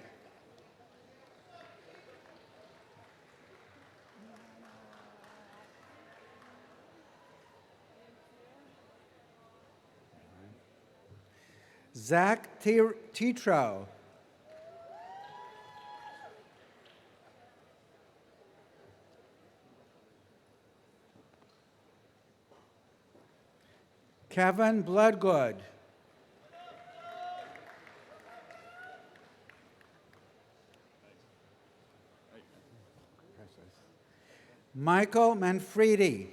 Zach Tetro. Kevin Bloodgood. Michael Manfredi.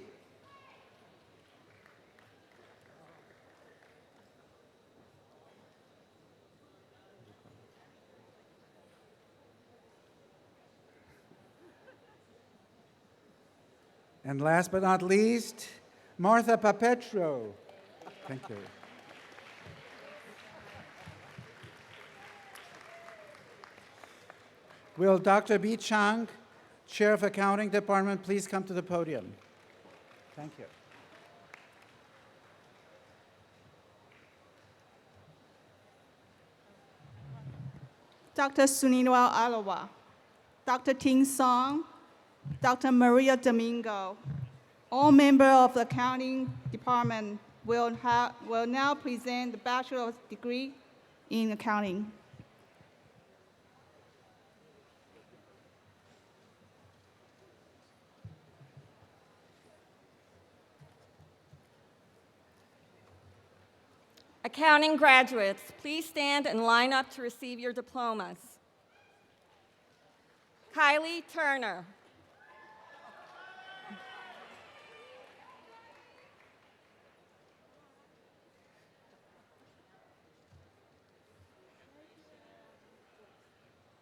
And last but not least, Martha Papetro. Thank you. Will Dr. B. Chang, Chair of Accounting Department, please come to the podium? Thank you. Dr. Sunilwal Alawa, Dr. Ting Song, Dr. Maria Domingo, all members of the accounting department will now present the bachelor's degree in accounting. Accounting graduates, please stand and line up to receive your diplomas. Kylie Turner.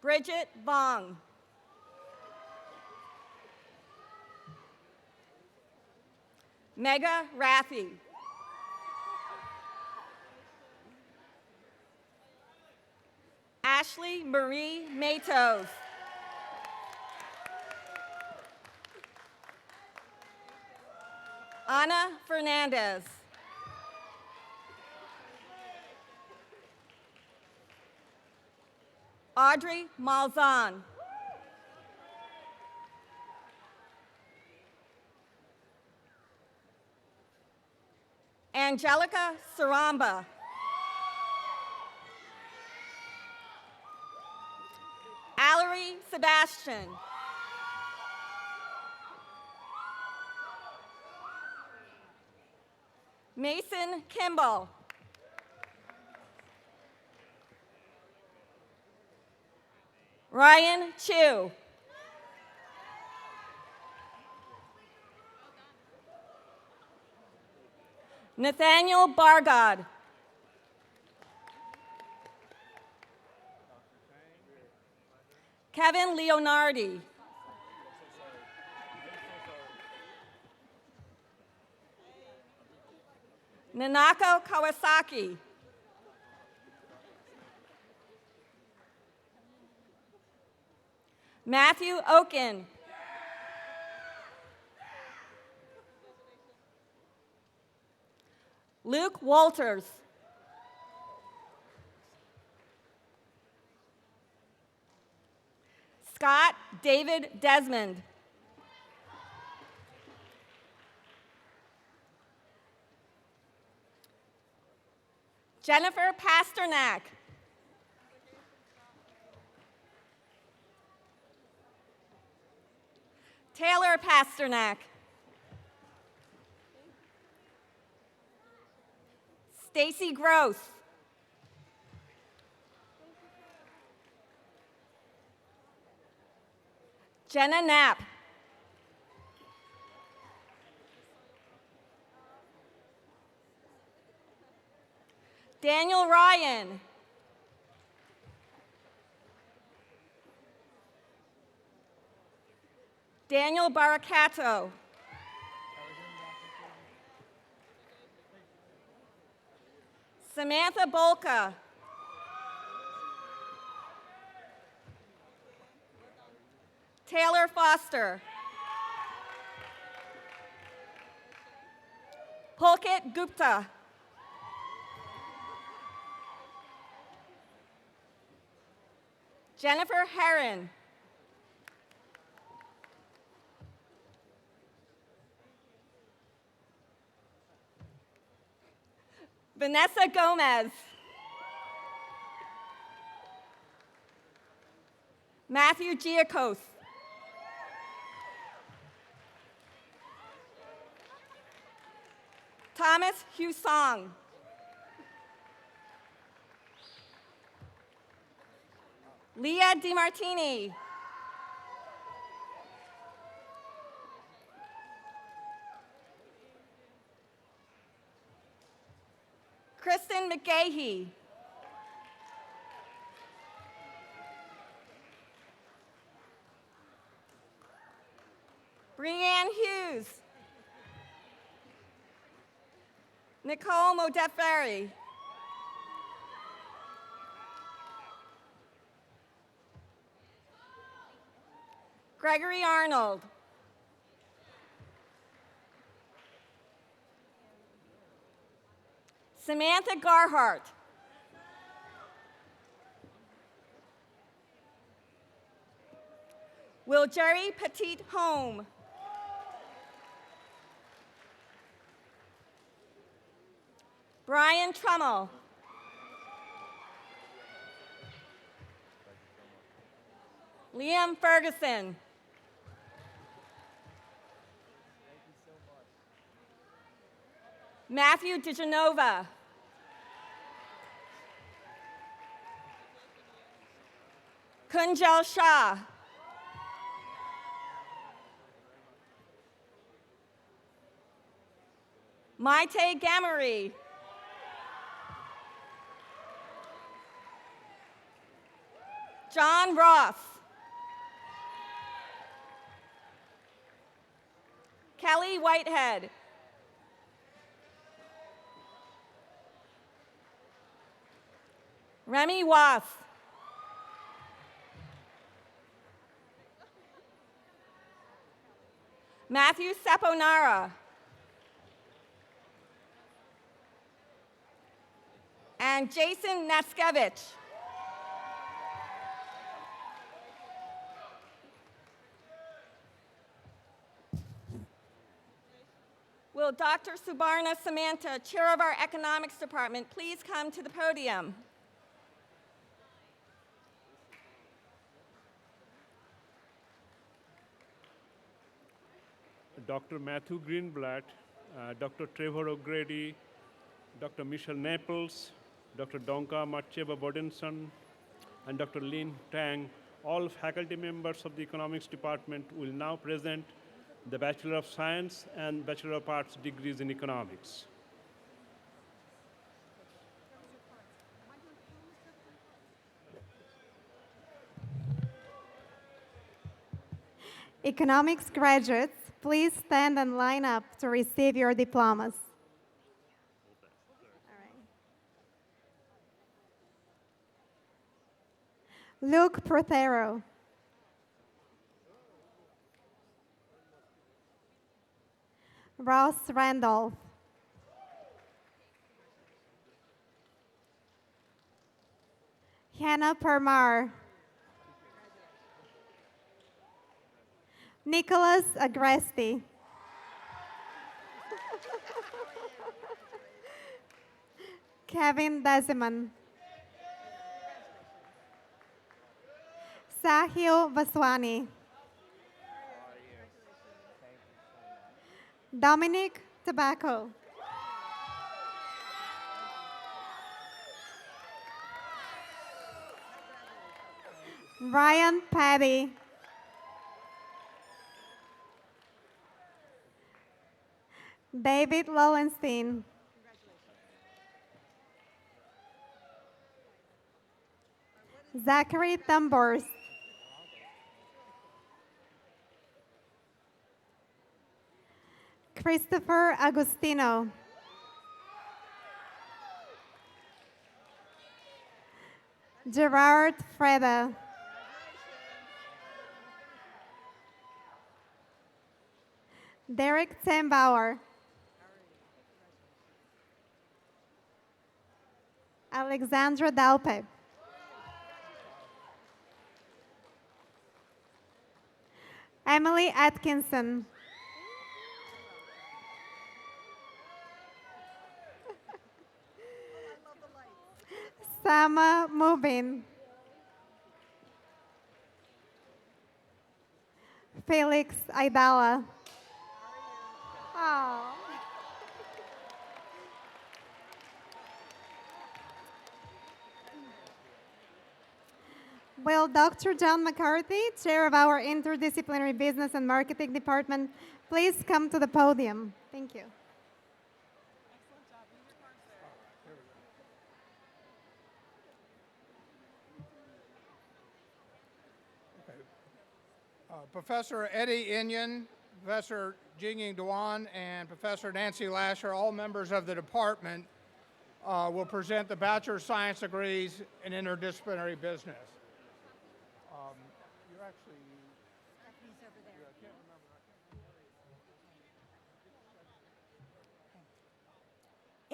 Bridget Vong. Mega Raffi. Ashley Marie Matos. Ana Fernandez. Audrey Malzahn. Angelica Saramba. Allery Sebastian. Mason Kimball. Ryan Chu. Nathaniel Bargod. Kevin Leonardi. Nanako Kawasaki. Matthew Oken. Luke Walters. Scott David Desmond. Jennifer Pasternak. Taylor Pasternak. Stacy Gross. Jenna Knapp. Daniel Ryan. Daniel Baracato. Samantha Bolka. Taylor Foster. Pulkit Gupta. Jennifer Herron. Vanessa Gomez. Matthew Giacos. Thomas Husong. Leah DiMartini. Kristen McGahee. Breanne Hughes. Nicole Modeferi. Gregory Arnold. Samantha Garhart. Will Jerry Petit Home. Brian Trummel. Liam Ferguson. Matthew DiGenova. Kunjal Shah. Maite Gamari. John Ross. Kelly Whitehead. Remy Wass. Matthew Saponara. And Jason Naskevich. Will Dr. Subarna Samantha, Chair of our Economics Department, please come to the podium? Dr. Matthew Greenblatt, Dr. Trevor O'Grady, Dr. Michelle Naples, Dr. Donka Matcheva Bodinson, and Dr. Lin Tang, all faculty members of the Economics Department will now present the Bachelor of Science and Bachelor of Arts degrees in Economics. Economics graduates, please stand and line up to receive your diplomas. Luke Prothero. Ross Randolph. Hannah Permar. Nicholas Agresti. Kevin Desiman. Sahil Vaswani. Dominic Tobacco. Ryan Paddy. David Lowenstein. Zachary Thumbors. Christopher Agustino. Gerard Freda. Derek Tembauer. Alexandra Dalpe. Emily Atkinson. Sama Mubin. Felix Aidala. Oh. Will Dr. John McCarthy, chair of our interdisciplinary business and marketing department, please come to the podium? Thank you. Professor Eddie Inyan, Professor Jingying Duan, and Professor Nancy Lasher, all members of the department, will present the Bachelor of Science degrees in interdisciplinary business. You're actually... Stephanie's over there. I can't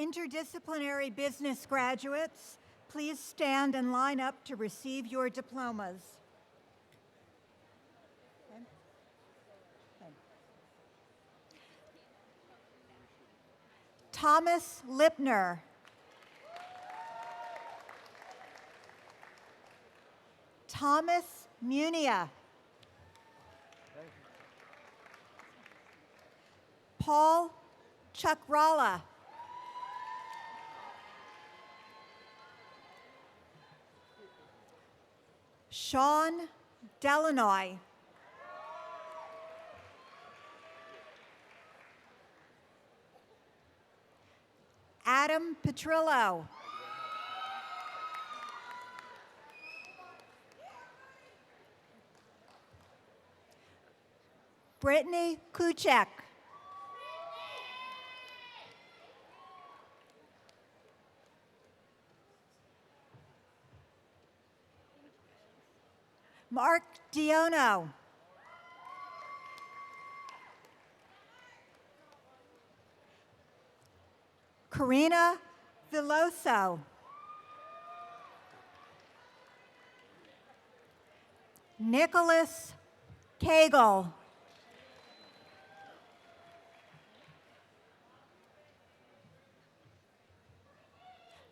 remember. Interdisciplinary business graduates, please stand and line up to receive your diplomas. Thomas Lipner. Thomas Munia. Paul Chukrala. Sean Delanoy. Adam Petrillo. Brittany Kuchek. Mark Diono. Karina Villoso. Nicholas Cagle.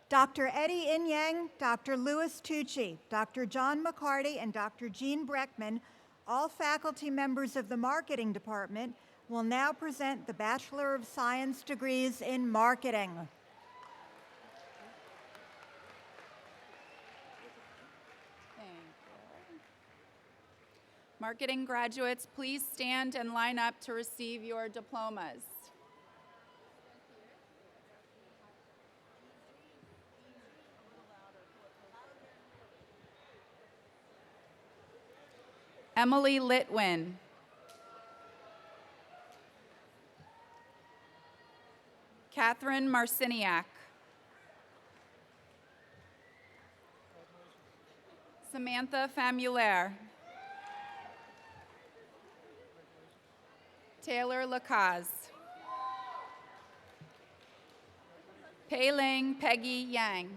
Dr. Eddie Inyang, Dr. Louis Tucci, Dr. John McCarty, and Dr. Jean Breckman, all faculty members of the marketing department, will now present the Bachelor of Science degrees in marketing. Thank you. Marketing graduates, please stand and line up to receive your diplomas. Emily Litwin. Catherine Marciniak. Samantha Famulaire. Taylor Lacaze. Pei-Ling Peggy Yang.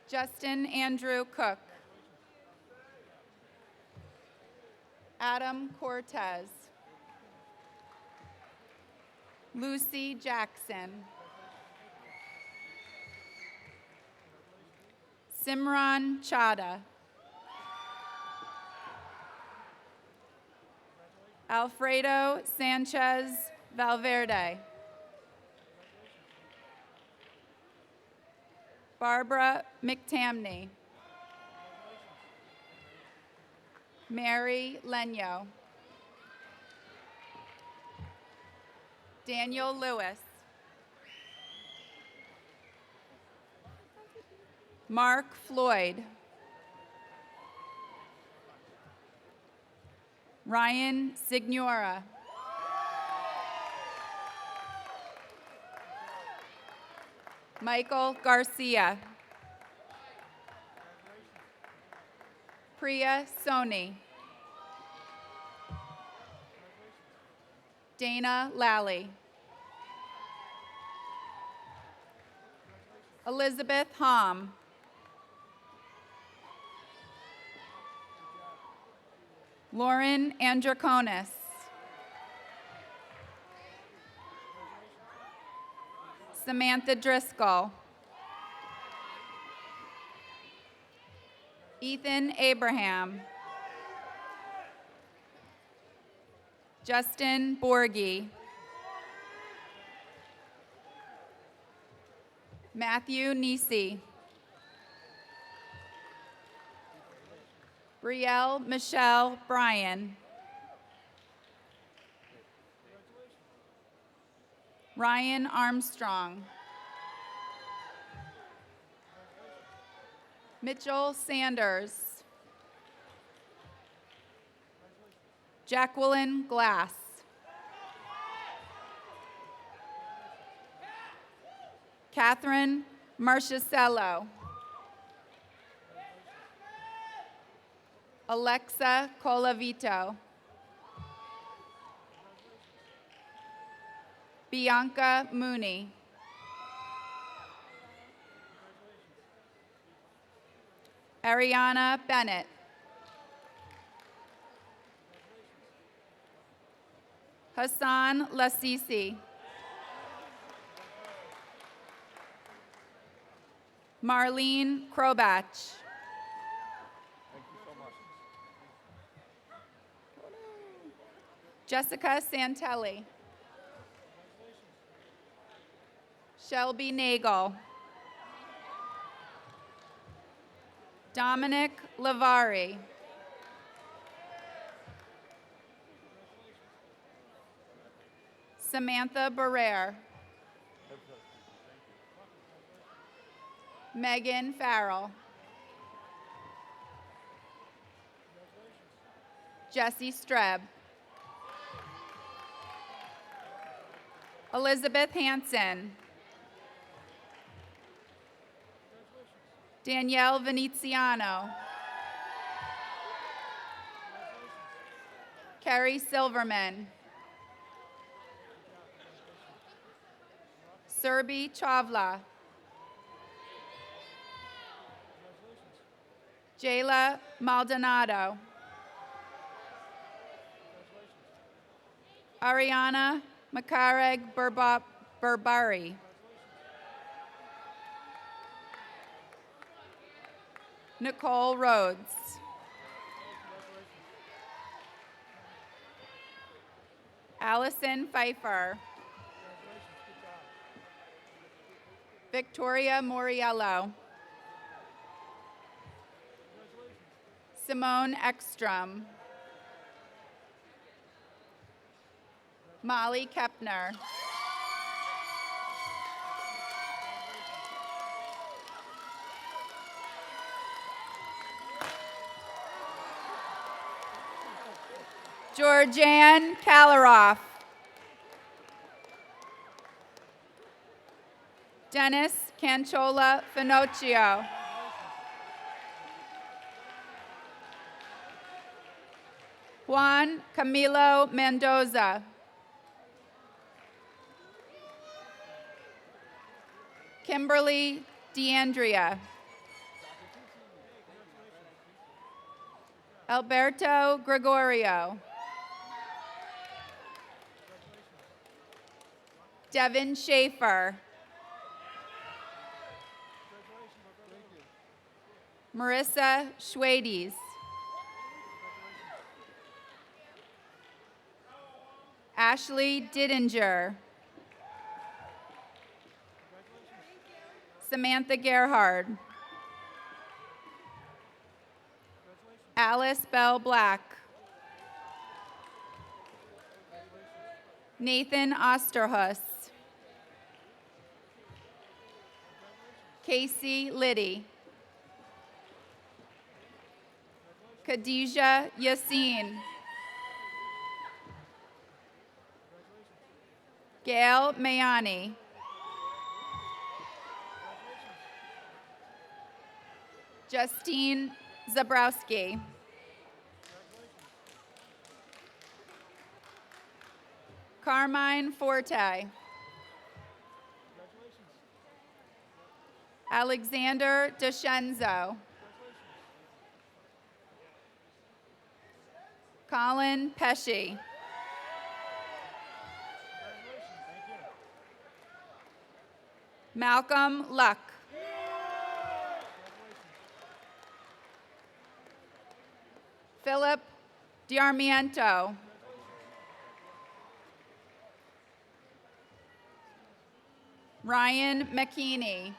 Justin Andrew Cook. Adam Cortez. Lucy Jackson. Simran Chada. Alfredo Sanchez Valverde. Barbara McTamney. Mary Lenyo. Daniel Lewis. Mark Floyd. Ryan Signora. Michael Garcia. Priya Soni. Dana Lally. Elizabeth Hom. Lauren Androkonis. Samantha Driscoll. Ethan Abraham. Justin Borgie. Matthew Nisi. Brielle Michelle Bryan. Ryan Armstrong. Mitchell Sanders. Jacqueline Glass. Catherine Marchicello. Alexa Colavito. Bianca Mooney. Ariana Bennett. Hassan Lassisi. Marlene Krobach. Jessica Santelli. Shelby Nagel. Dominic Lavari. Samantha Barrere. Megan Farrell. Jesse Streb. Elizabeth Hansen. Danielle Veneziano. Carrie Silverman. Serbi Chavla. Jayla Maldonado. Ariana Makareg Berbari. Nicole Rhodes. Allison Pfeiffer. Victoria Moriello. Simone Ekstrom. Molly Kepner. Georgianne Kalaroff. Dennis Canchola Finocchio. Juan Camilo Mendoza. Kimberly DeAndrea. Alberto Gregorio. Devin Schaefer. Marissa Schwades. Ashley Didinger. Samantha Gerhard. Alice Bell Black. Nathan Osterhus. Casey Liddy. Khadijah Yassin. Gail Mayani. Justine Zabrowski. Carmine Forte. Alexander DeScenzo. Colin Pesci. Malcolm Luck. Philip Diarmiento. Ryan McKinney.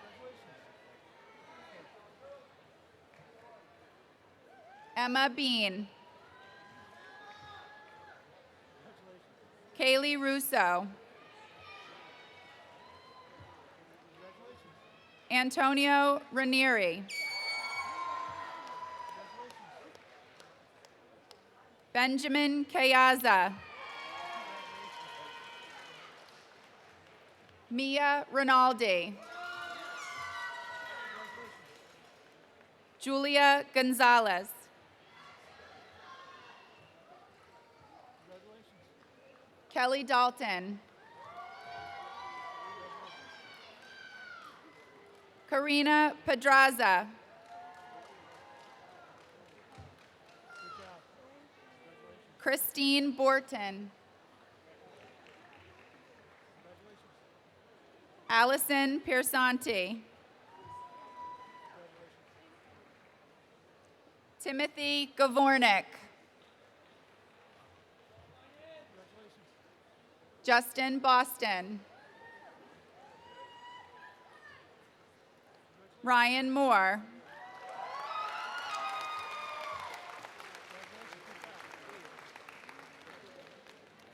Emma Bean. Kaylee Russo. Antonio Ranieri. Benjamin Kayaza. Mia Rinaldi. Julia Gonzalez. Kelly Dalton. Karina Pedraza. Christine Borton. Allison Piersanti. Timothy Gavornik. Justin Boston. Ryan Moore.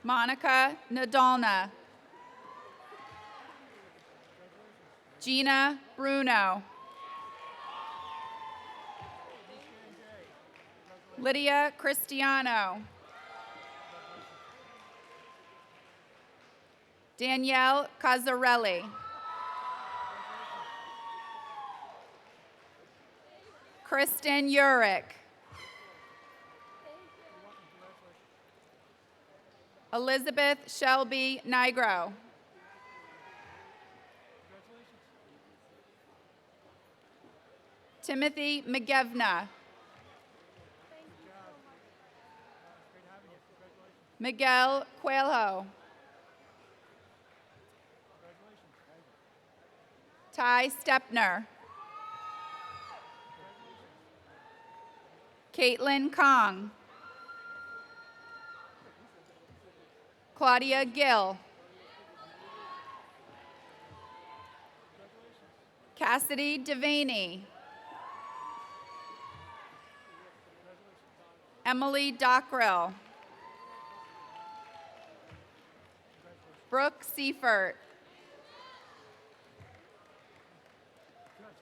Monica Nadolna. Gina Bruno. Lydia Cristiano. Danielle Cazzarelli. Kristen Urick. Elizabeth Shelby Nigro. Timothy McGevna. Miguel Coelho. Ty Stepner. Caitlin Kong. Claudia Gill. Cassidy Devaney. Emily Dockrell. Brooke Seifert.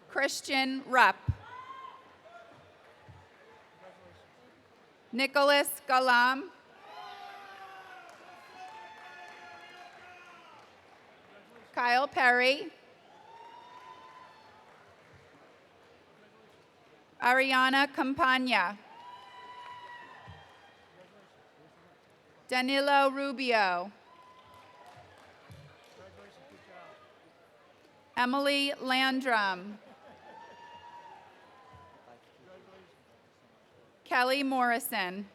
Christian Rupp. Nicholas Galam. Kyle Perry. Ariana Campagna. Danilo Rubio. Emily Landrum. Kelly Morrison.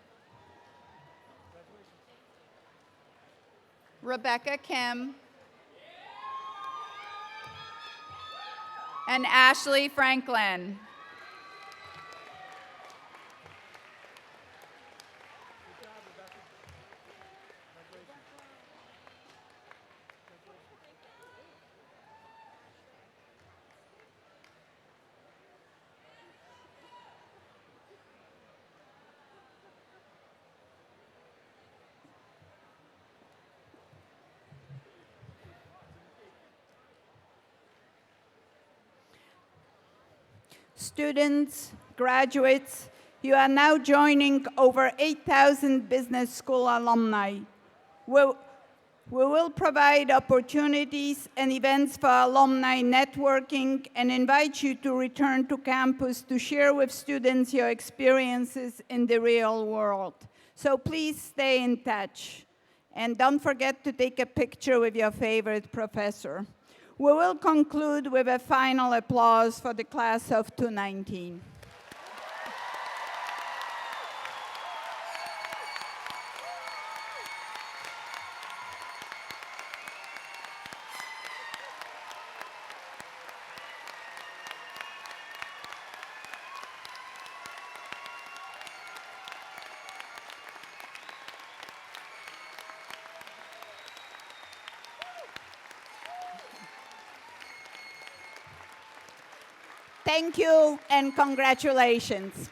Rebecca Kim. And Ashley Franklin. Students, graduates, you are now joining over 8,000 business school alumni. We will provide opportunities and events for alumni networking and invite you to return to campus to share with students your experiences in the real world. So please stay in touch. And don't forget to take a picture with your favorite professor. We will conclude with a final applause for the class of 2019. Thank you and congratulations.